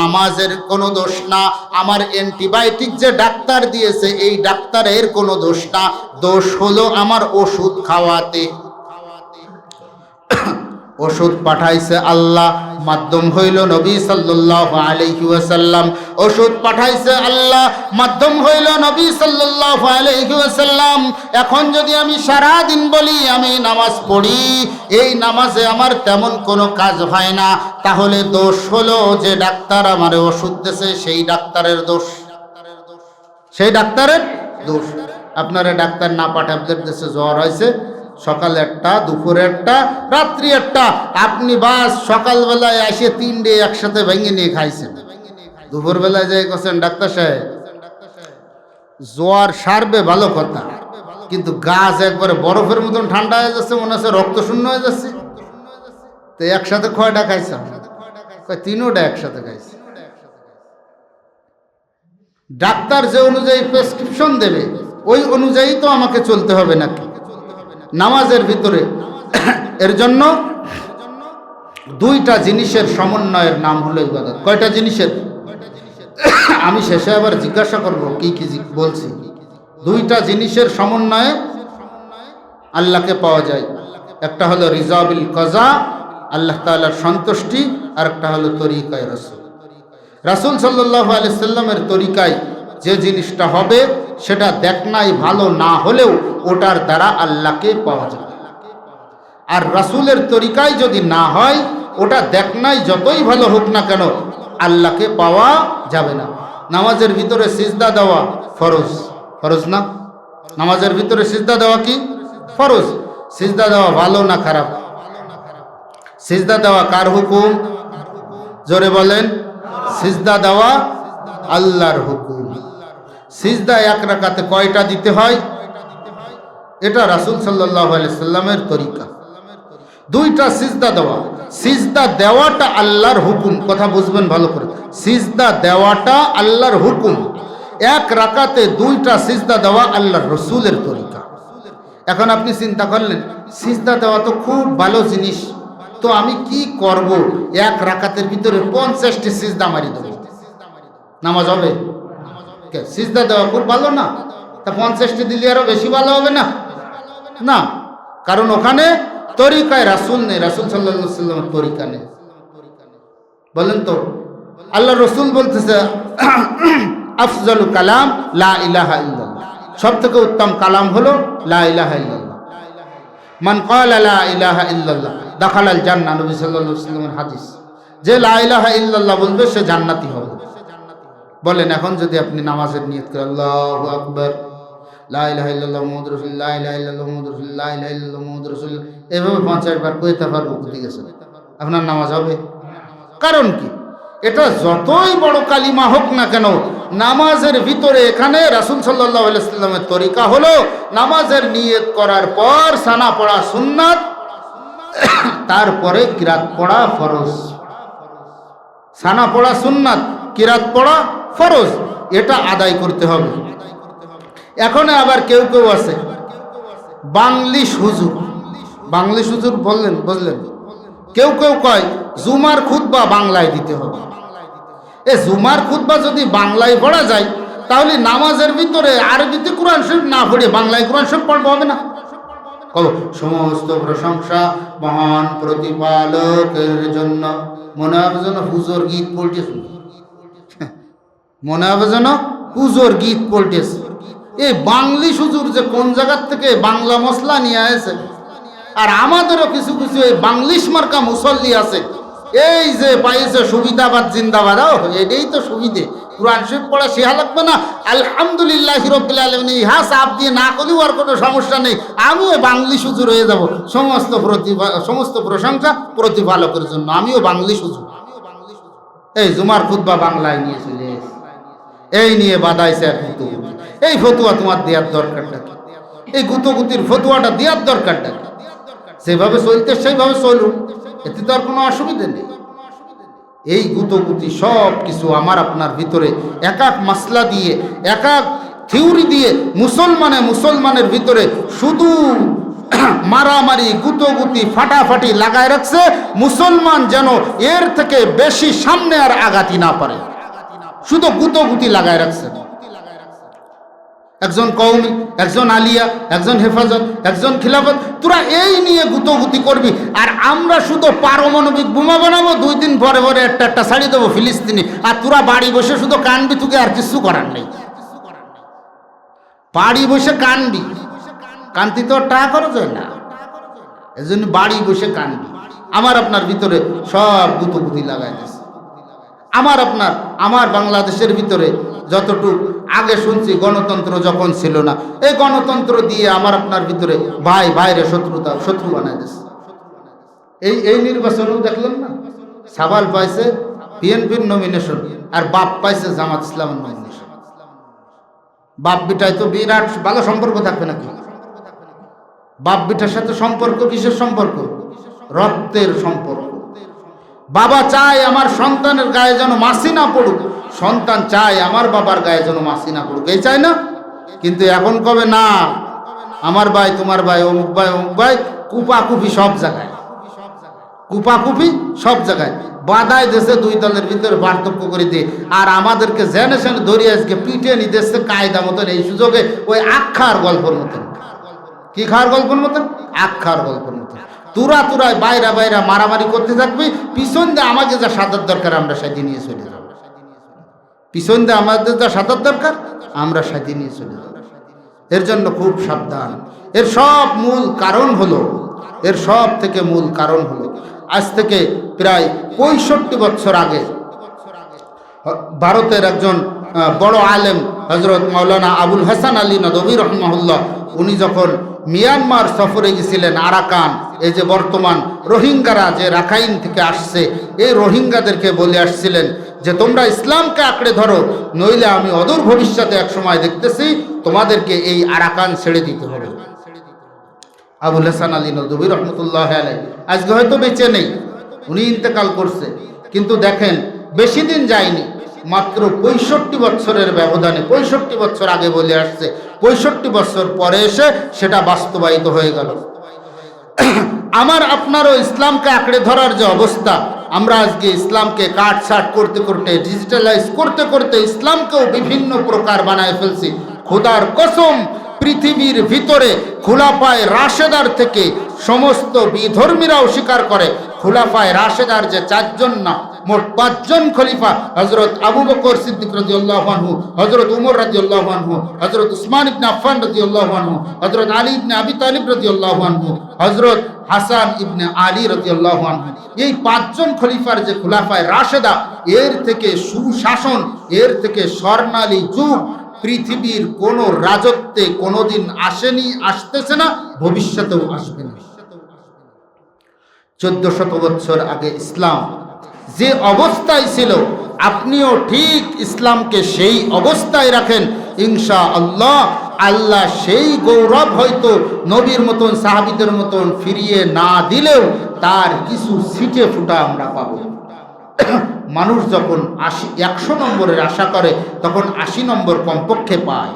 নামাজের কোনো দোষ না। আমার অ্যান্টিবায়োটিক যে ডাক্তার দিয়েছে এই ডাক্তারের কোনো দোষ না, দোষ হলো আমার ওষুধ খাওয়াতে। ওষুধ পাঠাইছে আল্লাহ, মাধ্যম হইল নবী সাল্লাল্লাহু আলাইহি ওয়াসাল্লাম। ওষুধ পাঠাইছে আল্লাহ, মাধ্যম হইল নবী সাল্লাল্লাহু আলাইহি ওয়াসাল্লাম। এখন যদি আমি সারা দিন বলি আমি নামাজ পড়ি, এই নামাজে আমার তেমন কোনো কাজ হয় না, তাহলে দোষ হলো যে ডাক্তার আমারে ওষুধ দিয়েছে সেই ডাক্তারের দোষ, সেই ডাক্তারের দোষ। আপনারা ডাক্তার না পাঠাবেন, দেশে জ্বর হয়েছে, সকালে একটা, দুপুরে একটা, রাত্রি একটা, আপনি বাস সকালবেলায় এসে 3টে একসাথে ভেঙে নিয়ে খাইছেন, দুপুরবেলায় যাই করছেন ডাক্তার সাহেব জ্বর সারবে ভালো কথা, কিন্তু গাছ একবারে বরফের মতন ঠান্ডা হয়ে যাচ্ছে, মনে হচ্ছে রক্ত শূন্য হয়ে যাচ্ছে। তো একসাথে কয়টা খাইছেন? 3টা একসাথে খাইছে। ডাক্তার যে অনুযায়ী প্রেসক্রিপশন দেবে ওই অনুযায়ী তো আমাকে চলতে হবে নাকি নামাজের ভিতরে? এর জন্য 2টা জিনিসের সমন্বয়ের নাম হলো ইবাদত। কয়টা জিনিসের? আমি শেষে আবার জিজ্ঞাসা করব কি কি বলছি। 2টা জিনিসের সমন্বয়ে আল্লাহকে পাওয়া যায়। একটা হলো রিজাবিল কজা, আল্লাহ তাআলার সন্তুষ্টি, আর একটা হলো তরিকায়ে রাসূল। রাসূল সাল্লাল্লাহু আলাইহি সাল্লামের তরিকায় যে জিনিসটা হবে সেটা দেখনাই ভালো না হলেও ওটার দ্বারা আল্লাহকে পাওয়া যাবে। আর রাসূলের তরিকায় যদি না হয় ওটা দেখনাই যতই ভালো হোক না কেন আল্লাহকে পাওয়া যাবে না। নামাজের ভিতরে সিজদা দেওয়া ফরজ, ফরজ না? নামাজের ভিতরে সিজদা দেওয়া কি ফরজ? সিজদা দেওয়া ভালো না খারাপ? সিজদা দেওয়া কার হুকুম? জোরে বলেন। সিজদা দেওয়া আল্লাহর হুকুম। সিজদা 1 রাকাতে কয়টা দিতে হয়? এটা রাসূল সাল্লাল্লাহু আলাইহি সাল্লামের তরিকা। দুইটা সিজদা দেওয়া। সিজদা দেওয়াটা আল্লাহর হুকুম, কথা বুঝবেন ভালো করে। সিজদা দেওয়াটা আল্লাহর হুকুম। এক রাকাতে দুইটা সিজদা দেওয়া আল্লাহর রসুলের তরিকা। এখন আপনি চিন্তা করলেন সিজদা দেওয়া তো খুব ভালো জিনিস, তো আমি কি করব? এক রাকাতের ভিতরে 50টি সিজদা মারি দেবো, নামাজ হবে? সিজদা দেওয়া খুব ভালো না? তা 50টি দিলে আরো বেশি ভালো হবে না? না, কারণ ওখানে তরিকায় রাসূল নেই, রাসূল সাল্লাল্লাহু আলাইহি ওয়াসাল্লামের তরিকা নেই। বলেন তো, আল্লাহ রসুল বলতেছে আফজালু কালাম লা ইলাহা ইল্লাল্লাহ, সব থেকে উত্তম কালাম হলো লা ইলাহা ইল্লাল্লাহ। মান ক্বালা লা ইলাহা ইল্লাল্লাহ দাখালাল জান্নাহ, নবী সাল্লাল্লাহু আলাইহি ওয়াসাল্লামের হাদিস। যে লা ইলাহা ইল্লাল্লাহ বলবে সে জান্নাতি হবে। বলেন, এখন যদি আপনি নামাজের নিয়ত করেন আল্লাহু আকবার, লা ইলাহা ইল্লাল্লাহ মুহাম্মাদুর রাসূলুল্লাহ, লা ইলাহা ইল্লাল্লাহ মুহাম্মাদুর রাসূলুল্লাহ, লা ইলাহা ইল্লাল্লাহ মুহাম্মাদুর রাসূলুল্লাহ, এভাবে 50 বার কইতে তারপর রুকুতে গেছেন, আপনার নামাজ হবে? কারণ কি? এটা যতই বড় কালিমা হোক না কেন, নামাজের ভিতরে এখানে রাসূল সাল্লাল্লাহু আলাইহি ওয়াসাল্লামের তরিকা হলো নামাজের নিয়ত করার পর সানা পড়া সুন্নাত, তারপরে কিরাত পড়া ফরজ। সানা পড়া সুন্নাত, কিরাত পড়া ফরজ, এটা আদায় করতে হবে। এখন আবার কেউ কেউ আছে বাংলিশ হুজুর, বাংলিশ হুজুর বললেন, বুঝলেন? কেউ কেউ কয় জুমার খুতবা বাংলায় দিতে হবে। জুমার খুতবা যদি বাংলায় পড়া যায়, তাহলে নামাজের ভিতরে আরবিতে কোরআন শরীফ না পড়ে বাংলায় কোরআন শরীফ পড়বো হবে না? সমস্ত প্রশংসা মহান প্রতিপালকের জন্য। মনে হবে যেন হুজুর গীত পড়তেছে, মনে হবে যেন হুজুর গীত পড়তেছে। এই বাংলিশ হুজুর যে কোন জায়গার থেকে বাংলা মশলা নিয়ে আসে, আর আমাদেরও কিছু কিছু এই বাংলিশ মার্কা মুসল্লি আছে, এই যে পাইছে সুবিধাবাদ জিন্দাবাদ, এটাই তো সুবিধে, কোরআন শরীফ পড়া শেখা লাগবে না, আলহামদুলিল্লাহি রাব্বিল আলামিন ইহা চাপ দিয়ে না করলেও আর কোনো সমস্যা নেই, আমিও বাংলিশ হুজুর হয়ে যাব, সমস্ত প্রশংসা প্রতিপালকের জন্য, আমিও বাংলিশ হুজুর। এই জুমার খুতবা বাংলায় নিয়ে চলে এই নিয়ে বাদাইছে আর গুতুগুতি। এই ফতুয়া তোমার দেওয়ার দরকারটা কি? এই গুতুগুতির ফতুয়াটা দেওয়ার দরকারটা কি? যেভাবে চলতে সেইভাবে চলুন, এতে তো আর কোনো অসুবিধা নেই। এই গুতগুতি সব কিছু আমার আপনার ভিতরে এক এক মাসলা দিয়ে, এক এক থিওরি দিয়ে মুসলমানের ভিতরে শুধু মারামারি, গুতগুতি, ফাটাফাটি লাগায় রাখছে, মুসলমান যেন এর থেকে বেশি সামনে আর আগাতি না পারে, শুধু গুতগুতি লাগায় রাখছে। একজন কওমি, একজন আলিয়া, একজন হেফাজত, একজন খিলাফত, তোরা এই নিয়ে গুতগুতি করবি, আর আমরা শুধু পারমাণবিক বোমা বানাবো, 2 দিন পরে পরে একটা ছাড়ি দেবো ফিলিস্তিনি, আর তোরা বাড়ি বসে শুধু কানবি, তোকে আর কিছু করার নেই। বাড়ি বসে কানবি, কান্তি তো টাকা খরচ হয় না, এজন্য বাড়ি বসে কানবি। আমার আপনার ভিতরে সব গুতগুতি লাগাই দিচ্ছে। আমার বাংলাদেশের ভিতরে যতটুকু আগে শুনছি, গণতন্ত্র যখন ছিল না, এই গণতন্ত্র দিয়ে আমার আপনার ভিতরে ভাইরে শত্রু বানাই দিচ্ছে। এই নির্বাচনেও দেখলেন না, সাবাল পাইছে বিএনপির নমিনেশন, আর বাপ পাইছে জামাত ইসলামের নমিনেশন। বাপ বিটায় তো বিরাট ভালো সম্পর্ক থাকবে নাকি? বাপ বিটার সাথে সম্পর্ক কিসের সম্পর্ক? রক্তের সম্পর্ক। বাবা চায় আমার সন্তানের গায়ে যেন মাসি না পড়ুক, সন্তান চায় আমার বাবার গায়ে যেন মাসি না পড়ুক, এই চায় না? কিন্তু এখন কবে না, আমার ভাই তোমার ভাই, অমুক ভাই, কুপাকুপি সব জায়গায়, কুপাকুপি সব জায়গায় বাধায় দেশে, 2 দলের ভিতরে পার্থক্য করে দিয়ে, আর আমাদেরকে জেনে ধরিয়ে আজকে পিটে নিতেছে কায়দা মতন, এই সুযোগে ওই আখ্যার গল্পের মতন। কি খাওয়ার গল্পের মতন? আখ্যার গল্পের মতন। তুরায় বাইরা মারামারি করতে থাকবি, পিছন দিয়ে আমাকে যা সাদার দরকার আমরা সাজিয়ে নিয়ে চলে যাব, পিছন দিয়ে আমাদের যা সাদার দরকার আমরা সাজিয়ে নিয়ে চলে যাব। এর জন্য খুব সাবধান। এর সব মূল কারণ হলো, এর সব থেকে মূল কারণ হলো, আজ থেকে প্রায় 65 বছর আগে ভারতের একজন বড় আলেম হযরত মাওলানা আবুল হাসান আলী নদভী রাহিমাহুল্লাহ, উনি যখন মিয়ানমার সফরে গেছিলেন, আরাকান, এই যে বর্তমান রোহিঙ্গারা যে রাখাইন থেকে আসছে, এই রোহিঙ্গাদেরকে বলে আসছিলেন যে তোমরা ইসলামকে আঁকড়ে ধরো, নইলে আমি অদূর ভবিষ্যতে এক সময় দেখতেছি তোমাদেরকে এই আরাকান ছেড়ে দিতে হবে। আবুল হাসান আলী নদভী রহমতুল্লাহ আলাইহি, আজকে হয়তো বেঁচে নেই, উনি ইন্তেকাল করছে। কিন্তু দেখেন বেশি দিন যায়নি, মাত্র 65 বছরের ব্যবধানে, 65 বছর আগে বলে আসছে, 65 বছর পরে এসে সেটা বাস্তবায়িত হয়ে গেল। আমার আপনারও ইসলামকে আঁকড়ে ধরার যে অবস্থা, আমরা আজকে ইসলামকে কাটছাট করতে করতে, ডিজিটালাইজ করতে করতে ইসলামকেও বিভিন্ন প্রকার বানায় ফেলছি। খোদার কসম, পৃথিবীর ভিতরে খুলাফায়ে রাশেদার থেকে সমস্ত বিধর্মীরাও স্বীকার করে খুলাফায়ে রাশেদার যে 4 জন না, মোট 5 জন খলিফা, হযরত আবু বকর সিদ্দিক রাদিয়াল্লাহু আনহু, হযরত উমর রাদিয়াল্লাহু আনহু, হযরত উসমান ইবনে আফফান রাদিয়াল্লাহু আনহু, হযরত আলী ইবনে আবি তালিব রাদিয়াল্লাহু আনহু, হযরত হাসান ইবনে আলী রাদিয়াল্লাহু আনহু, এই 5 জন খলিফার যে খুলাফায়ে রাশেদা, এর থেকে সুশাসন, এর থেকে স্বর্ণালী যুগ পৃথিবীর কোন রাজত্বে কোনোদিন আসেনি, আসতেছে না, ভবিষ্যতেও আসবে না। 1400 বছর আগে ইসলাম যে অবস্থায় ছিল, আপনিও ঠিক ইসলামকে সেই অবস্থায় রাখেন, ইনশাআল্লাহ আল্লাহ সেই গৌরব হয়তো নবীর মতন সাহাবীদের মতন ফিরিয়ে না দিলেও তার কিছু ছিটে ফুটা আমরা পাবো। মানুষ যখন 100 নম্বরের আশা করে তখন 80 নম্বর কমপক্ষে পায়।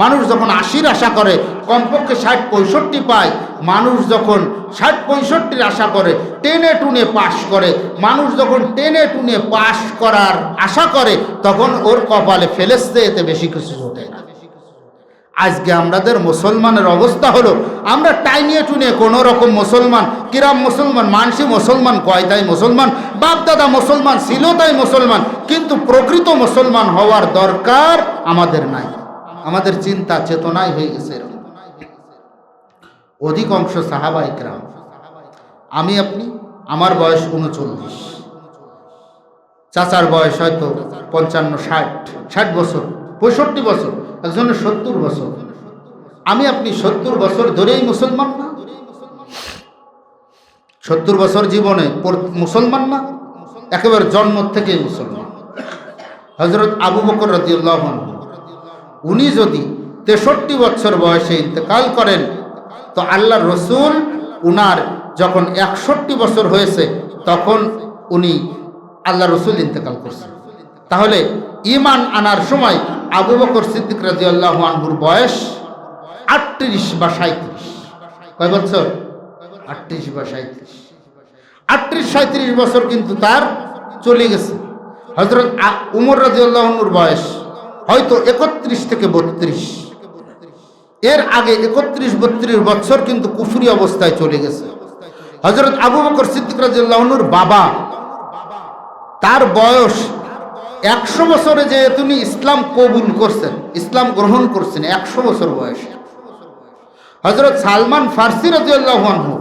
মানুষ যখন 80-র আশা করে কমপক্ষে 60-65 পায়। মানুষ যখন 60-65-র আশা করে টেনে টুনে পাশ করে, মানুষ যখন টেনে টুনে পাশ করার আশা করে তখন ওর কপালে ফেলেস্তে, এতে বেশি কিছু ঘটে না। আজকে আমাদের মুসলমানের অবস্থা হলো, আমরা টাইনিয়ে টুনে কোনো রকম মুসলমান, কিরাম মুসলমান, মানসি মুসলমান কয় তাই মুসলমান, বাপ দাদা মুসলমান ছিল তাই মুসলমান, কিন্তু প্রকৃত মুসলমান হওয়ার দরকার আমাদের নাই। আমাদের চিন্তা চেতনাই হয়ে গেছে এরকম। অধিকাংশ সাহাবায়ে কেরাম, আমি আপনি, আমার বয়স 39, চাচার বয়স হয়তো 55-60 বছর, 65 বছর, একজনের 70 বছর। আমি আপনি 70 বছর ধরেই মুসলমান না? 70 বছর জীবনে মুসলমান না? একেবারে জন্ম থেকেই মুসলমান। হযরত আবু বকর রাদিয়াল্লাহু আনহু, উনি যদি 63 বছর বয়সে ইন্তেকাল করেন, তো আল্লাহর রসুল উনার যখন 61 বছর হয়েছে তখন উনি আল্লাহ রসুল ইন্তেকাল করছেন। তাহলে ঈমান আনার সময় আবু বকর সিদ্দিক রাদিয়াল্লাহু আনহুর বয়স 38 বা 37। কয় বছর? 38 বা 37। 38-37 বছর কিন্তু তার চলে গেছে। হযরত উমর রাদিয়াল্লাহু আনহুর বয়স হয়তো 31 থেকে 32। এর আগে 31-32 বছর কিন্তু কুফরি অবস্থায় চলে গেছে। হযরত আবু বকর সিদ্দিক রাদিয়াল্লাহু আনহুর বাবা, তার বয়স 100 বছরে যে তিনি ইসলাম কবুল করছেন, ইসলাম গ্রহণ করছেন 100 বছর বয়সে। হযরত সালমান ফার্সি রাদিয়াল্লাহু আনহু,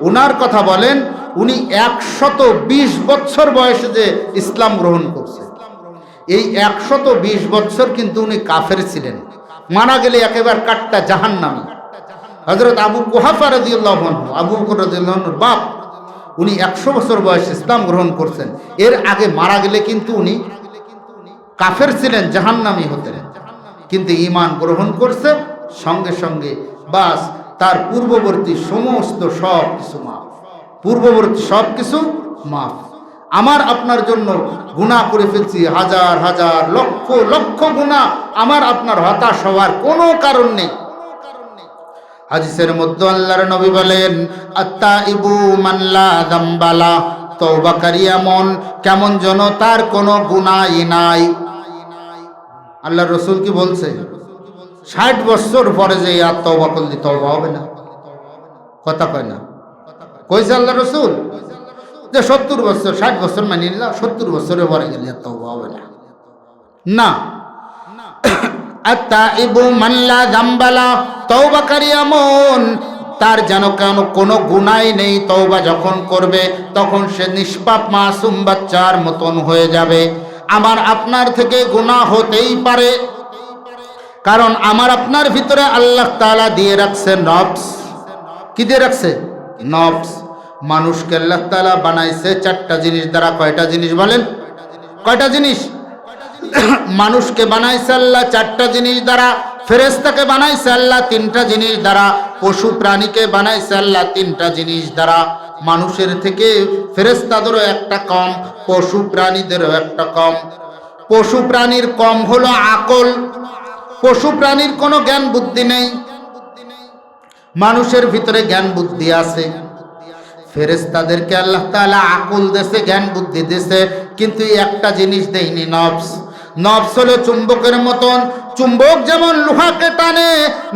উনার কথা বলেন, উনি 120 বছর বয়সে যে ইসলাম গ্রহণ করছেন। এই 120 বছর কিন্তু উনি কাফের ছিলেন, মারা গেলে একেবারে কাট্টা জাহান্নামী। হযরত আবু কুহাফা রাদিয়াল্লাহু আনহু, আবু বকর রাদিয়াল্লাহু আনহুর বাপ, উনি 100 বছর বয়সে ইসলাম গ্রহণ করছেন। এর আগে মারা গেলে কিন্তু উনি কাফের ছিলেন, জাহান্নামী হতেন। কিন্তু ঈমান গ্রহণ করছে সঙ্গে সঙ্গে, বাস তার পূর্ববর্তী সমস্ত সব কিছু মাফ, পূর্ববর্তী সব কিছু মাফ। আমার আপনার জন্য গুনাহ করে ফেলছি, হাজার হাজার লক্ষ লক্ষ গুনাহ, আমার আপনার হতাশ হওয়ার কোনো কারণ নেই। হাদিসের মধ্যে আল্লাহর নবী বলেন, আত্তাইবু মান লা যামবালা, তওবাকারী এমন কেমন যেন তার কোনো গুনাহই নাই। আল্লাহর রাসূল কি বলছে? 60 বছর পরে যে আর তওবা করলে তওবা হবে না? কথা কয় না, কইছে আল্লাহর রাসূল যে 70 বছর 60 বছর মানে নিলাম, 70 বছরের পরে গেলে আর তওবা হবে না। না, আত্তাইবু মান লা যামবালা, তওবাকারী এমন তার যেন কেন কোনো গুনাহ নেই, তওবা যখন করবে তখন সে নিষ্পাপ মাসুম বাচ্চার মতন হয়ে যাবে। আমার আপনার থেকে গুনাহ হতেই পারে, কারণ আমার আপনার ভিতরে আল্লাহ তাআলা দিয়ে রাখছে নফস। কি দিয়ে রাখছে? নফস। মানুষকে আল্লাহ তাআলা বানাইছে 4টা জিনিস দ্বারা। কয়টা জিনিস বলেন? কয়টা জিনিস? মানুষকে বানাইছে আল্লাহ 4টা জিনিস দ্বারা, ফেরেশতাকে বানাইছে আল্লাহ 3টা জিনিস দ্বারা, পশু প্রাণীকে বানাইছে আল্লাহ তিনটা জিনিস দ্বারা। মানুষের থেকে ফেরেশতাদেরও একটা কম, পশু প্রাণীদেরও একটা কম। পশু প্রাণীর কম হলো আকল, পশু প্রাণীর কোনো জ্ঞান বুদ্ধি নেই। মানুষের ভিতরে জ্ঞান বুদ্ধি আছে। ফেরেশতাদেরকে আল্লাহ তাআলা আকল দিয়েছে, জ্ঞান বুদ্ধি দিয়েছে, কিন্তু একটা জিনিস দেয়নি, নফস। নফস হলো চুম্বকের মতন, চুম্বক যেমন লোহাকে টানে,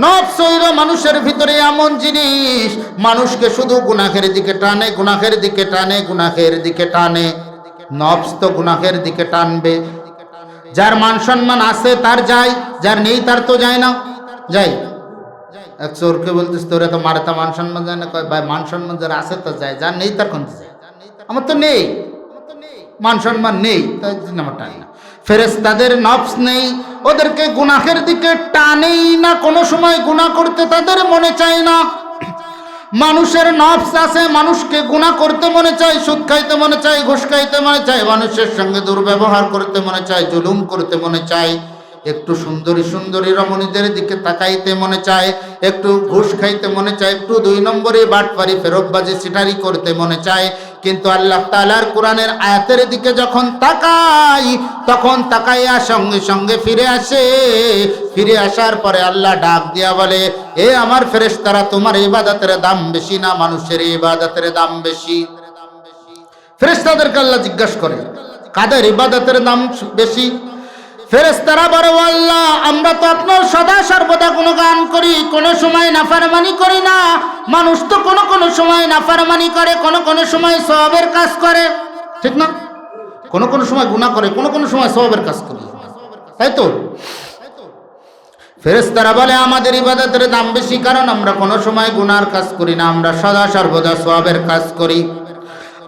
নফস হইল মানুষের ভিতরে এমন জিনিস মানুষকে শুধু গুনাহের দিকে টানে, গুনাহের দিকে টানে, গুনাহের দিকে টানে। নফস তো গুনাহের দিকে টানবে। যার মান সম্মান আছে তার যায়, যার নেই তার তো যায় না, যায়। এক চোরকে বলতিস তোর এত মারে, তা মান সম্মান যায় না? কয় ভাই মান সম্মান যার আছে তো যায়, যার নেই তার কোনতে যায়? আমার তো নেই, মান সম্মান নেই, তাই আমার টানে না। ফেরেশতাদের নফস নেই, ওদেরকে গুনাহের দিকে টানেই না, কোনো সময় গুনাহ করতে তাদের মনে চায় না। মানুষের নফস আছে, মানুষকে গুনাহ করতে মনে চায়, সুদ খাইতে মনে চায়, ঘুষ খাইতে মনে চায়, মানুষের সঙ্গে দুর্ব্যবহার করতে মনে চায়, জুলুম করতে মনে চায়, একটু সুন্দরী সুন্দরী রমণীদের দিকে তাকাইতে মনে চায়, একটু ঘুষ খাইতে মনে চায়, একটু 2 নম্বরে বাটপারি ফেরতবাজি সিটারি করতে মনে চায়। কিন্তু আল্লাহ তাআলার কোরআনের আয়াতের দিকে যখন তাকাই, তখন তাকাইয়া সঙ্গে সঙ্গে ফিরে আসে। ফিরে আসার পরে আল্লাহ ডাক দিয়া বলে, এ আমার ফেরেশতারা, তোমার ইবাদতের দাম বেশি না মানুষের ইবাদতের দাম বেশি? ফেরেশতাদেরকে আল্লাহ জিজ্ঞাসা করে, কাদের ইবাদতের দাম বেশি? ফেরেশতারা বলে, আল্লাহ আমরা তো আপনার সদা সর্বদা গুণগান করি, কোনো সময় নাফরমানি করি না। মানুষ তো কোনো সময় নাফরমানি করে, কোনো সময় সওয়াবের কাজ করে, ঠিক না? কোনো সময় গুনাহ করে, কোনো সময় সওয়াবের কাজ করে, তাই তো? ফেরেশতারা বলে, আমাদের ইবাদতের দাম বেশি, কারণ আমরা কোনো সময় গুনার কাজ করি না, আমরা সদা সর্বদা সওয়াবের কাজ করি।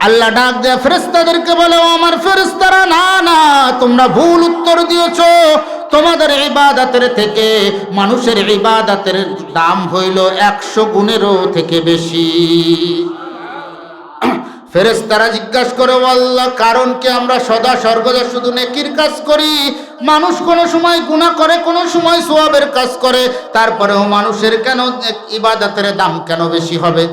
আল্লাহ ডাক দেয়া ফেরেশতাদেরকে বলে, আমার ফেরেশতারা, না না, তোমরা ভুল উত্তর দিয়েছো। তোমাদের ইবাদতের থেকে মানুষের ইবাদতের দাম হইল 100 গুণেরও থেকে বেশি। ফেরেশতারা জিজ্ঞাসা করে, আল্লাহ কারণ কি? আমরা সদা সর্বদা শুধু নেকির কাজ করি, মানুষ কোনো সময় গুনাহ করে, কোনো সময় সওয়াবের কাজ করে, তারপরেও মানুষের কেন ইবাদতের দাম কেন বেশি হবে?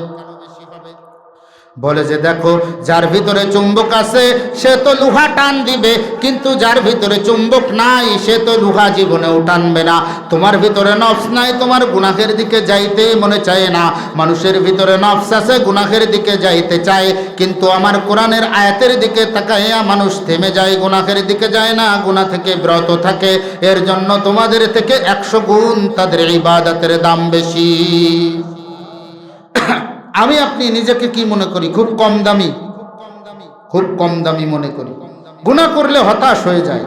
বলে যে দেখো, যার ভিতরে চুম্বক আছে সে তো লোহা টান দিবে, কিন্তু যার ভিতরে চুম্বক নাই সে তো লোহা জীবনেও টানবে না। তোমার ভিতরে নফস নাই, তোমার গুনাহের দিকে যাইতে মনে চায় না। মানুষের ভিতরে নফস আছে, গুনাহের দিকে যাইতে চায়, কিন্তু আমার কোরআনের আয়াতের দিকে তাকাইয়া মানুষ থেমে যায়, গুনাহের দিকে যায় না, গুনাহ থেকে বিরত থাকে। এর জন্য তোমাদের থেকে 100 গুণ তাদের ইবাদতের দাম বেশি। আমি আপনি নিজেকে কি মনে করি? খুব কম দামি, খুব কম দামি মনে করি। গুনাহ করলে হতাশ হয়ে যায়।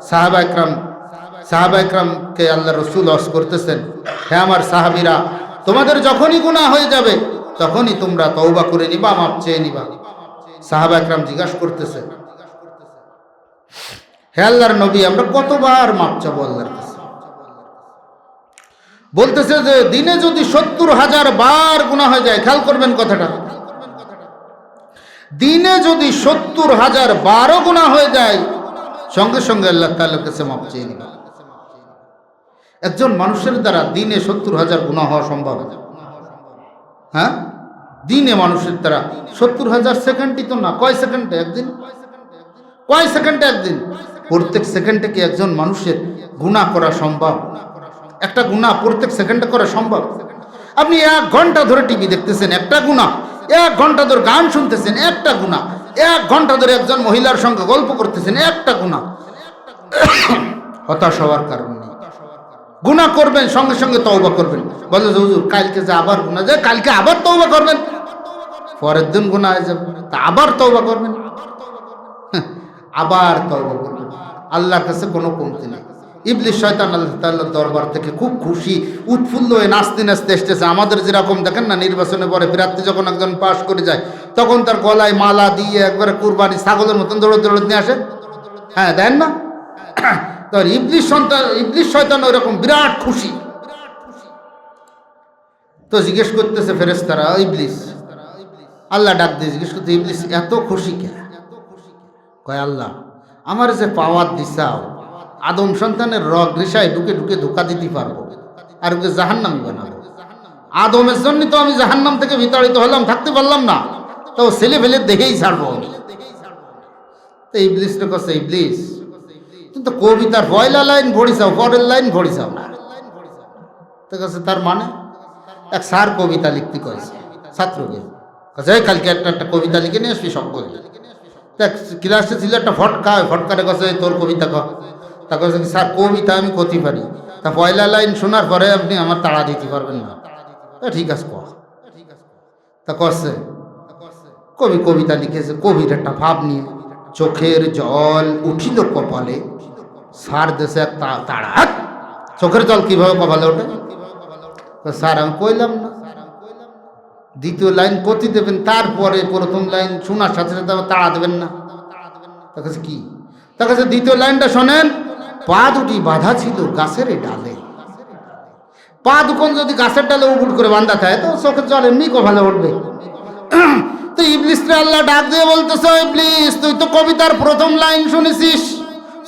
সাহাবা একরামকে আল্লাহ রসুল ওয়াজ করতেছেন, হ্যাঁ আমার সাহাবীরা, তোমাদের যখনই গুনাহ হয়ে যাবে তখনই তোমরা তওবা করে নিবা, মাপ চেয়ে নিবা। সাহাবা একরাম জিজ্ঞাসা করতেছে, হে আল্লাহর নবী, আমরা কতবার মাপ চাবো আল্লাহর কাছে? বলতেছে যে দিনে যদি 70,000 বার গুনাহ হয়ে যায়, খেয়াল করবেন কথাটা, দিনে যদি 70,000 বারও গুনাহ হয়ে যায়, সঙ্গে সঙ্গে আল্লাহ তাআলার কাছে মাপ চেয়ে নিবে। একজন মানুষের দ্বারা দিনে 70,000 গুনাহ হওয়া সম্ভব? হ্যাঁ, দিনে মানুষের দ্বারা 70,000 সেকেন্ডই তো না, কয় সেকেন্ডে একদিন, কয় সেকেন্ডে একদিন? প্রত্যেক সেকেন্ডে কি একজন মানুষের গুনাহ করা সম্ভব? একটা গুনাহ প্রত্যেক সেকেন্ডে করা সম্ভব? আপনি 1 ঘন্টা ধরে টিভি দেখতেছেন, একটা গুনাহ। 1 ঘন্টা ধরে গান শুনতেছেন, একটা গুনাহ। 1 ঘন্টা ধরে একজন মহিলার সঙ্গে গল্প করতেছেন, একটা গুনাহ। হতাশ হওয়ার কারণ নেই। গুনাহ করবেন, সঙ্গে সঙ্গে তওবা করবেন। বলে যে হুজুর কালকে যে আবার গুনাহ, যে কালকে আবার তওবা করবেন, পরের দিন গুনাহ হয়ে যাবে, তা আবার তওবা করবেন, আবার তওবা করবেন। আল্লাহর কাছে কোনো কমতি নেই। ইবলিস শয়তান আল্লাহ তাআলার দরবার থেকে খুব খুশি, উৎফুল্ল হয়ে নাচতে নাচতে এসেছে। আমাদের যেরকম দেখেন না, নির্বাচনে পরে প্রার্থী যখন একজন পাশ করে যায়, তখন তার গলায় মালা দিয়ে একবারে কুরবানি ছাগলের মতন দৌড় নিয়ে আসে, হ্যাঁ দেন না? তো ইবলিস শয়তান ওইরকম বিরাট খুশি। তো জিজ্ঞেস করতেছে ফেরেশতারা, ইবলিস, আল্লাহ ডাক দিয়ে জিজ্ঞেস করতে, ইবলিস এত খুশি কেন? কয় আল্লাহ, আমার যে পাওয়ার দিছাও, আদম সন্তানের রগ রেশায় ঢুকে ঢুকে ধোকা দিতে পারবো, আর ওকে জাহান্নামী বানাবো। আদমের জন্য তো আমি জাহান্নাম থেকে বিতাড়িত হলাম, থাকতে পারলাম না, তো ছেলে ফেলে দেখেই ছাড়বো আমি। তো ইবলিসটা কাছে, ইবলিস তুমি তো কবিতার পয়লা লাইন পড়িছাও, পরের লাইন পড়িছাও না। তো কাছে তার মানে এক স্যার কবিতা লিখতে কয়েছে ছাত্রকে, কাছে কালকে একটা কবিতা লিখে নিয়ে আসবি সব কবি। ক্লাসে ছিল একটা ফটকা, ওই ফটকারে কাছে তোর কবিতা ক। তা কাছে স্যার কবিতা আমি করতে পারি, তা পয়লা লাইন শোনার পরে আপনি আমার তাড়া দিতে পারবেন না। ঠিক আছে ক। তা করছে কবি কবিতা লিখেছে, কবির একটা ভাব নিয়ে, চোখের জল উঠিল কপালে, স্যার দেশে এক তাড়া। চোখের জল কিভাবে কপালে ওঠে? স্যার আমি কইলাম না। দ্বিতীয় লাইন কতি দেবেন, তারপরে প্রথম লাইন শোনার সাথে সাথে তাড়া দেবেন না। তার কাছে কি? তার কাছে দ্বিতীয় লাইনটা শোনেন, পা দুটি বাঁধা ছিল গাছের ডালে। পা দুখন যদি গাছের ডালে উপুট করে বাঁধা থাকে তো চোখের জল এমনি কপালে উঠবে। তো ইবলিসকে আল্লাহ ডাক দিয়ে বলতেছে, ইবলিস তুই তো কবিতার প্রথম লাইন শুনেছিস,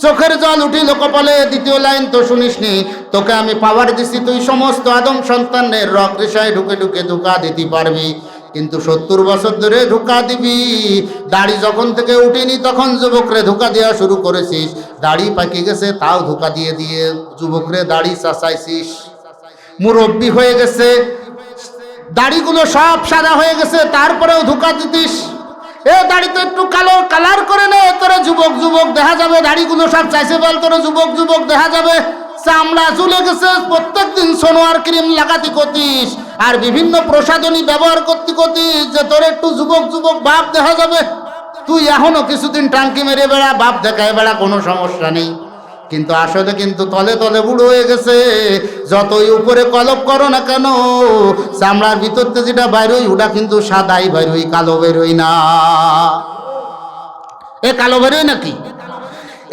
চোখের জল উঠিল কপালে, দ্বিতীয় লাইন তো শুনিসনি। তোকে আমি পাওয়ার দিছি, তুই সমস্ত আদম সন্তানের রক রেশায় ঢুকে ঢুকে ধোঁকা দিতে পারবি, কিন্তু 70 বছর ধরে ধোঁকা দিবি। দাড়ি যখন থেকে উঠিনি তখন যুবকরে ধোঁকা দেওয়া শুরু করেছিস, দাড়ি পাকি গেছে তাও ধোঁকা দিয়ে দিয়ে যুবকরে দাড়ি চাচাইছিস। মুরব্বী হয়ে গেছে, দাড়িগুলো সব সাদা হয়ে গেছে, তারপরেও ধোঁকা দিতিস। এ দাড়ি তো একটু কালো কালার করে নে, তোরা যুবক যুবক দেখা যাবে, দাড়িগুলো সব চাইছে বল, তোরা যুবক যুবক দেখা যাবে। চামড়া চুলে গেছে, প্রত্যেকদিন সোনোয়ার ক্রিম লাগাতি করতিস আর বিভিন্ন প্রসাধনী ব্যবহার করতে করতিস, যে তোর একটু যুবক যুবক ভাব দেখা যাবে। তুই এখনো কিছুদিন টাঙ্কি মেরে বেড়া, বাপ দেখায় বেড়া, কোনো সমস্যা নেই। কিন্তু আসলে কিন্তু তলে তলে বুড়ো হয়ে গেছে। যতই উপরে কলপ করো না কেন, চামড়ার ভিতর থেকে যেটা বাইরই ওটা কিন্তু সাদাই বাইরই, কালো বেরোই না। এ কালো বেরোই নাকি?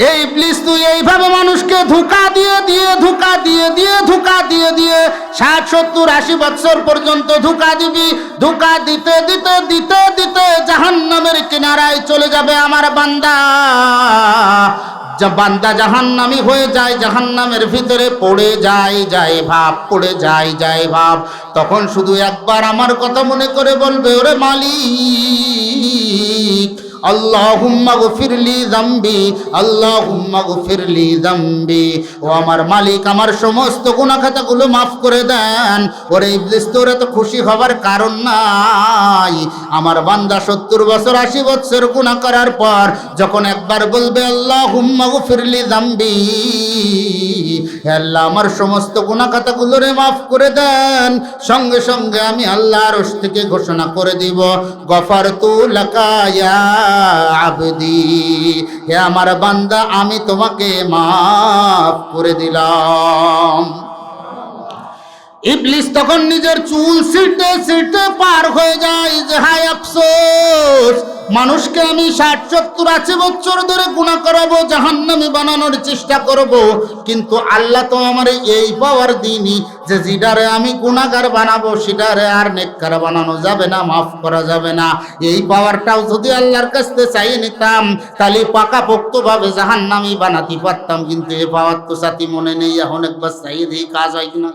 এই ইবলিস তুই এইভাবে মানুষকে ধোঁকা দিয়ে দিয়ে ধোঁকা দিয়ে দিয়ে ধোঁকা দিয়ে দিয়ে 60, 70, 80 বছর পর্যন্ত ধোঁকা দিবি। ধোঁকা দিতে দিতে দিতে দিতে জাহান্নামের কিনারায় চলে যাবে আমার বান্দা। বান্দা জাহান্নামী হয়ে যায়, জাহান্নামের ভিতরে পড়ে যায় ভাব, পড়ে যায় ভাব। তখন শুধু একবার আমার কথা মনে করে বলবে, ওরে মালিক আল্লাহুম্মা গফিরলি যামবি, আল্লাহুম্মা গফিরলি যামবি। ও আমার মালিক, আমার সমস্ত গুনাহ খাতাগুলো মাফ করে দেন। ওরে ইবলিস, তোর এত খুশি হবার কারণ নাই। আমার বান্দা 70 বছর 80 বছর গুনাহ করার পর যখন একবার বলবে আল্লাহুম্মা গফিরলি যামবি, হে আল্লাহ আমার সমস্ত গুনাহ খাতাগুলোরে মাফ করে দেন, সঙ্গে সঙ্গে আমি আল্লাহর আরশ থেকে ঘোষণা করে দিব, গফারতু লাকা ইয়া আবদি, হে আমার বান্দা আমি তোমাকে মাফ করে দিলাম। ইবলিস তখন নিজের চুল ছিঁড়তে ছিঁড়তে পার হয়ে যায় যে হায় আফসোস, মানুষকে আমি 60, 70, 80 বছর ধরে গুনাহ করাবো, জাহান্নামী বানানোর চেষ্টা করব, কিন্তু আল্লাহ তো আমার এই পাওয়ার দিনই যে যেটারে আমি গুনাহগার বানাবো সেটারে আর নেককার বানানো যাবে না, মাফ করা যাবে না। এই পাওয়ারটাও যদি আল্লাহর কাছ থেকে চাই নিতাম তাহলে পাকাপোক্তভাবে জাহান্নামী বানাতে পারতাম, কিন্তু এই পাওয়ার তো সাথী মনে নেই। এখন একবার চাই দিই কাজ হয় কিনা।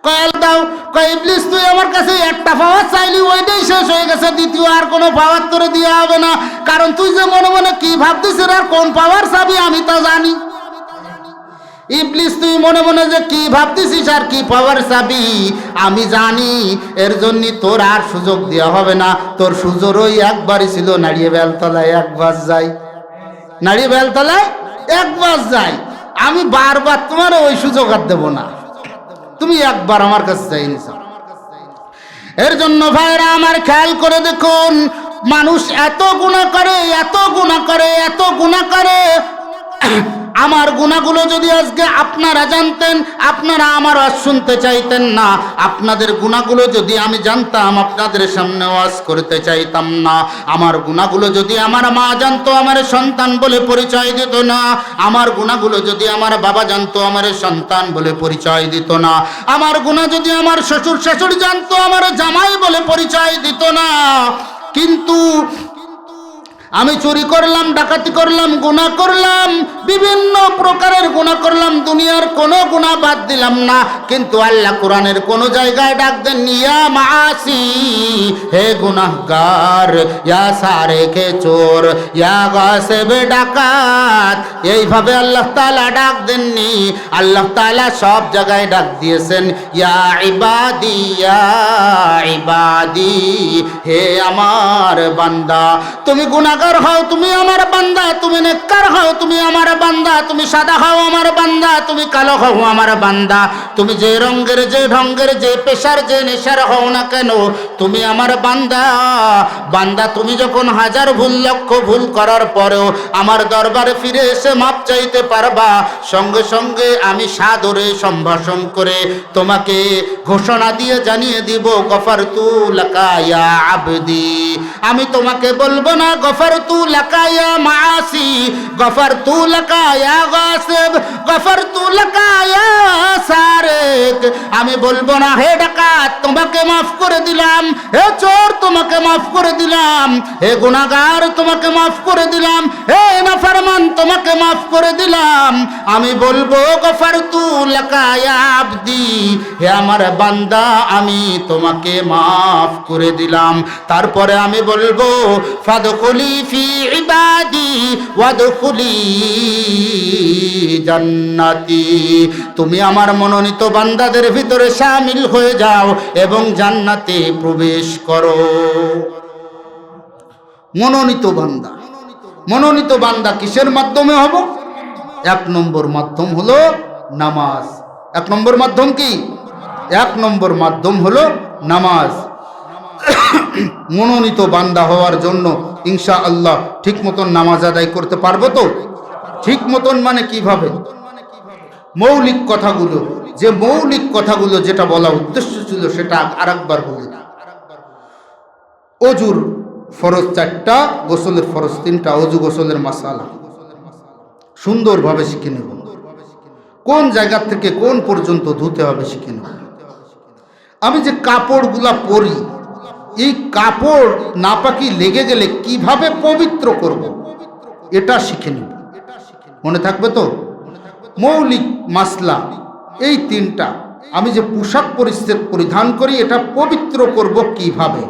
কয়েল দাও, কয় ইবলিস তুই আমার কাছে একটা পাওয়ার চাইলি, ওইটাই শেষ হয়ে গেছে, দ্বিতীয় আর কোনো পাওয়ার তোরে দেওয়া হবে না, কারণ তুই যে মনে মনে কি ভাবতেছিস আর কোন পাওয়ার চাবি আমি তা জানি। ইবলিস তুই মনে মনে যে কি ভাবতেছিস আর কি পাওয়ার চাবি আমি জানি, এর জন্য তোর আর সুযোগ দেওয়া হবে না। তোর সুযোগ ওই একবারই ছিল, নাড়িয়ে বেলতলায় একবার যাই, নাড়িয়ে বেলতলায় একবার যাই, আমি বারবার তোমার ওই সুযোগ আর দেবো না, তুমি একবার আমার কাছে চাইনি। এর জন্য ভাইরা আমার খেয়াল করে দেখুন, মানুষ এত গুনাহ করে, এত গুনাহ করে, এত গুনাহ করে। আমার গুনাহগুলো যদি আজকে আপনারা জানতেন, আপনারা আমার ওয়াজ শুনতে চাইতেন না। আপনাদের গুনাহগুলো যদি আমি জানতাম, আপনাদের সামনে ওয়াজ করতে চাইতাম না। আমার গুনাহগুলো যদি আমার মা জানতো, আমার সন্তান বলে পরিচয় দিত না। আমার গুনাহগুলো যদি আমার বাবা জানতো, আমার সন্তান বলে পরিচয় দিত না। আমার গুনাহ যদি আমার শ্বশুর শাশুড়ি জানতো, আমার জামাই বলে পরিচয় দিত না। কিন্তু আমি চুরি করলাম, ডাকাতি করলাম, গুনাহ করলাম, বিভিন্ন প্রকারের গুনাহ করলাম, দুনিয়ার কোনো গুনাহ বাদ দিলাম না, কিন্তু আল্লাহ কোরআনের কোন জায়গায় ডাক দেন ইয়া মাআসি, হে গুনাহগার, ইয়া সারেকে চোর, ইয়া গাসিবে ডাকাত, এইভাবে আল্লাহ তাআলা ডাক দেননি। আল্লাহ তাআলা সব জায়গায় ডাক দিয়েছেন ইয়া ইবাদি, ইয়া ইবাদি, হে আমার বান্দা। তুমি গুনাহগার হও, তুমি আমার বান্দা, তুমি নেককার হও, তুমি আমার বান্দা, তুমি সাদা হও আমার বান্দা, তুমি কালো হও আমার বান্দা, তুমি যে রঙের, যে ঢঙ্গের, যে পেশার, যে নেশার হও না কেন, তুমি আমার বান্দা। বান্দা তুমি যখন হাজার ভুল, লক্ষ ভুল করার পরেও আমার দরবারে ফিরে এসে মাপ চাইতে পারবা, সঙ্গে সঙ্গে আমি সাদরে সম্ভাষণ করে তোমাকে ঘোষণা দিয়ে জানিয়ে দিব গফারতু লাকা ইয়া আবদি। আমি তোমাকে বলবো না গফারতু লাকা ইয়া মাআসি, গফারতু লাকা ইয়া গাসিব, গফারতু লাকা ইয়া সারিক। আমি বলবো না হে ডাকাত তোমাকে মাফ করে দিলাম, হে চোর তোমাকে মাফ করে দিলাম, হে গুনাহগার তোমাকে মাফ করে দিলাম, হে নাফরমান তোমাকে মাফ করে দিলাম। আমি বলবো গফারতু লাকা ইয়া আবদি, হে আমার বান্দা আমি তোমাকে মাফ করে দিলাম। তারপরে আমি বলবো ফাদখুলি ফি ইবাদি ওয়াদখুলি জান্নাতি, তুমি আমার মনোনীত বান্দাদের ভিতরে শামিল হয়ে যাও এবং জান্নাতে প্রবেশ করো। মনোনীত বান্দা, মনোনীত বান্দা কিসের মাধ্যমে হব? এক নম্বর মাধ্যম হলো নামাজ। এক নম্বর মাধ্যম কি? এক নম্বর মাধ্যম হলো নামাজ। মনোনীত বান্দা হওয়ার জন্য ইনশাআল্লাহ ঠিক মতন নামাজ আদায় করতে পারবো তো? ঠিক মতন মানে কিভাবে? মৌলিক কথাগুলো, যে মৌলিক কথাগুলো যেটা বলা উদ্দেশ্য ছিল সেটা আরেকবার বলি। অজুর ফরজ 4টা, গোসলের ফরজ 3টা, অজু গোসলের মাসালা সুন্দরভাবে শিখে নেব। কোন জায়গা থেকে কোন পর্যন্ত ধুতে হবে শিখে নেব। আমি যে কাপড়গুলা পরি, এই কাপড় নাপাকি লেগে গেলে কিভাবে পবিত্র করব এটা শিখে নেব। মনে থাকবে তো? মৌলিক মাসলা এই 3টা। আমি যে পোশাক পরিধান করি এটা পবিত্র করব কিভাবে?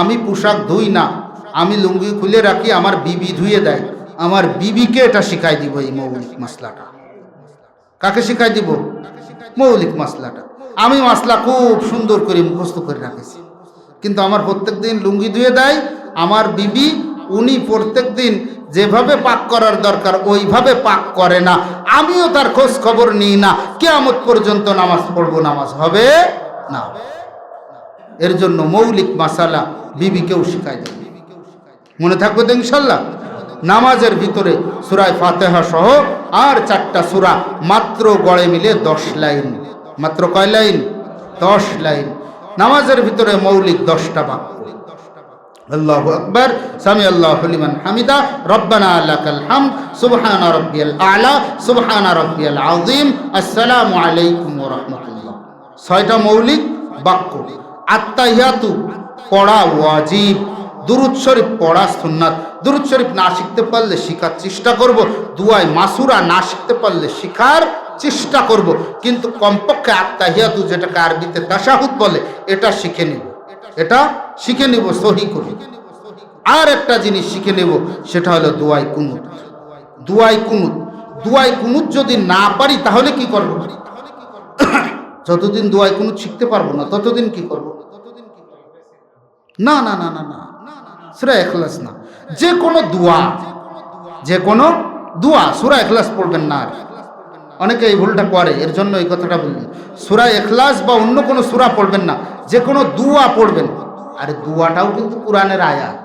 আমি পোশাক ধুই না, আমি লুঙ্গি খুলে রাখি, আমার বিবি ধুয়ে দেয়, আমার বিবিকে এটা শিখাই দিব। এই মৌলিক মাসলাটা কাকে শিখাই দিব? মৌলিক মাসলাটা। আমি মাসলা খুব সুন্দর করে মুখস্থ করে রাখেছি, কিন্তু আমার প্রত্যেক দিন লুঙ্গি ধুয়ে দেয় আমার বিবি, উনি প্রত্যেক দিন যেভাবে পাক করার দরকার ওইভাবে পাক করে না, আমিও তার খোঁজ খবর নিই না, কিয়ামত পর্যন্ত নামাজ পড়বো, নামাজ হবে না। এর জন্য মৌলিক মাসালা বিবিকেও শিখাই দেব। মনে থাকবে তো ইনশাল্লাহ? নামাজের ভিতরে সূরা ফাতিহা সহ আর 4টা সূরা, মাত্র গড়ে মিলে 10 লাইন। মাত্র কয় লাইন? 10 লাইন। নামাজের ভিতরে মৌলিক 10টা বাক্য। আল্লাহু আকবার, সামি আল্লাহু লিমান হামিদা, রব্বানা লাকাল হামদ, সুবহানা রাব্বিয়াল আ'লা, সুবহানা রাব্বিয়াল আযীম, আসসালামু আলাইকুম ওয়া রাহমাতুল্লাহ। 6টা মৌলিক বাক্য। আত্তাহিয়াতু পড়া ওয়াজিব, দুরূদ শরীফ পড়া সুন্নাত। দুরূদ শরীফ না শিখতে পারলে শেখার চেষ্টা করব, দুআয়ে মাসুরা না শিখতে পারলে শেখার চেষ্টা করব, কিন্তু কমপক্ষে আত্তাহিয়াতু যেটাকে আরবিতে তাশাহুদ বলে এটা শিখে নিব, এটা শিখে নিব সহি করে। আর একটা জিনিস শিখে নেব, সেটা হলো দুআয়ে কুনুত। দুআয়ে কুনুত, দুআয়ে কুনুত যদি না পারি তাহলে কি করব? যতদিন দুআয়ে কুনুত শিখতে পারবো না ততদিন কি করব? না না না না না, সূরা ইখলাস না, যে কোনো দোয়া, যে কোনো দোয়া, সূরা ইখলাস পড়বেন না। আর অনেকে এই ভুলটা করে, এর জন্য এই কথাটা বললি। সূরা ইখলাস বা অন্য কোনো সূরা পড়বেন না, যে কোনো দোয়া পড়বেন। আরে দোয়াটাও কিন্তু কোরআনের আয়াত।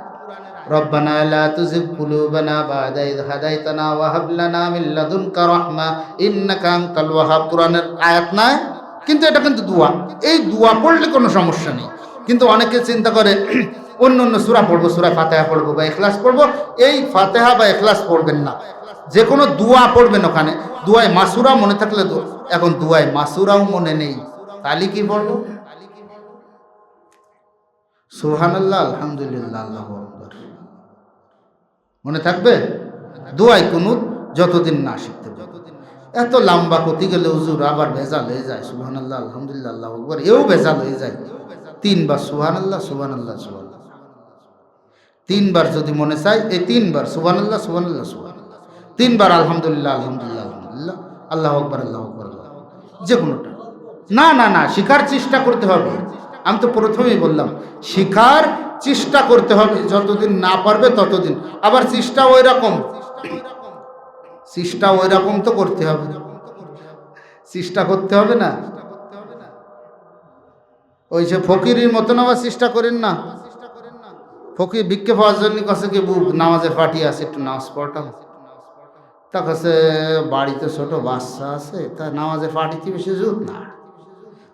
রব্বানা লা তুযিগ কুলুবানা বা'দা ইয হাদাইতানা ওয়া হাব লানা মিন লাদুনকা রাহমা ইন্নাকা আনতাল ওয়াহ্হাব, কোরআনের আয়াত না, কিন্তু এটা কিন্তু দোয়া। এই দোয়া পড়লে কোনো সমস্যা নেই, কিন্তু অনেকে চিন্তা করে অন্য অন্য সূরা পড়বো, সূরা ফাতিহা পড়বো বা ইখলাস পড়বো। এই ফাতিহা বা ইখলাস পড়বেন না, যে কোনো দোয়া পড়বেন। ওখানে দুআয়ে মাসুরা মনে থাকলে, এখন দুআয়ে মাসুরাও মনে নেই, তাহলে কি পড়বো? সুবহানাল্লাহ, আলহামদুলিল্লাহ, আল্লাহু আকবার। মনে থাকবে? দোয়াই কুনুত যতদিন না শিখতে পারবে। এত লম্বা করতে গেলে হুজুর আবার ভেজাল হয়ে যায়, সুবহানাল্লাহ আলহামদুলিল্লাহ আল্লাহু আকবার, এও ভেজাল হয়ে যায়। 3 বার সুবহানাল্লাহ সুবহানাল্লাহ সুবহানাল্লাহ, 3 বার যদি মনে চাই, এই 3 বার সুবহানাল্লাহ সুবহানাল্লাহ সুবহানাল্লাহ, 3 বার আলহামদুলিল্লাহ আলহামদুলিল্লাহ আলহামদুলিল্লাহ, আল্লাহু আকবার আল্লাহু আকবার, যে কোনোটা। না না না, শিখার চেষ্টা করতে হবে। আমি তো প্রথমেই বললাম শিখার চেষ্টা করতে হবে, যতদিন না পারবে ততদিন। আবার চেষ্টা ওই রকম তো করতে হবে, চেষ্টা করতে হবে না। ওই যে ফকিরের মতন আবার চেষ্টা করেন না। ফকির ভিক্ষে পাওয়ার জন্য কাছে কি নামাজে ফাটি আছে, একটু নামাজ পড়তাম, তা কাছে বাড়িতে ছোট বাচ্চা আছে, তা নামাজে ফাটিতে বেশি জুত না,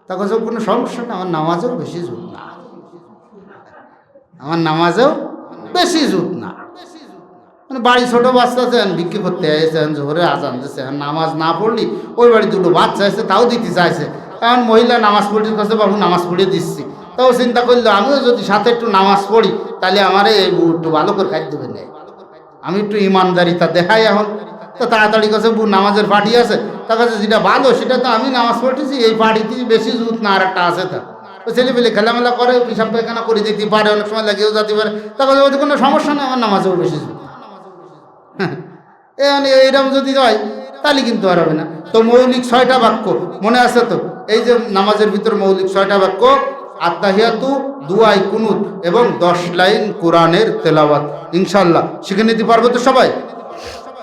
তা কাছে কোনো সমস্যা না, আমার নামাজেও বেশি জুত না, আমার নামাজেও বেশি জুত না। মানে বাড়ি ছোট বাচ্চা আছে, ভিক্ষে করতে আসেন, জোহরে আজান দিচ্ছে, নামাজ না পড়লি ওই বাড়ি দুটো বাচ্চা আছে তাও দিতে চাইছে, এখন মহিলা নামাজ পড়ির কাছে বাবু নামাজ পড়িয়ে দিচ্ছি, তাও চিন্তা করলো আমিও যদি সাথে একটু নামাজ পড়ি তাহলে আমার একটু ভালো করে খাই দেবে না, আমি একটু ইমানদারিতা দেখাই। এখন তো তাড়াতাড়ি কাছে নামাজের পার্টি আছে, তার কাছে যেটা ভালো সেটা তো আমি নামাজ পড়তেছি, এই পার্টিতে বেশি জুত না আর একটা আছে, তা ছেলে পেলে খেলামেলা করে, পিসাব পায়খানা করে দিতে পারে, অনেক সময় লাগেও যেতে পারে, তার কাছে ওদের কোনো সমস্যা নেই, আমার নামাজেও বেশি জুত। এইরকম যদি হয় তাহলে কিন্তু আর হবে না। তো মৌলিক 6টা বাক্য মনে আছে তো? এই যে নামাজের ভিতর মৌলিক 6টা বাক্য, আত্তাহিয়াতু, দুআই কুনুত এবং 10 লাইন কোরআনের তেলাওয়াত, ইনশাআল্লাহ শিখে নিতে পারবো তো সবাই?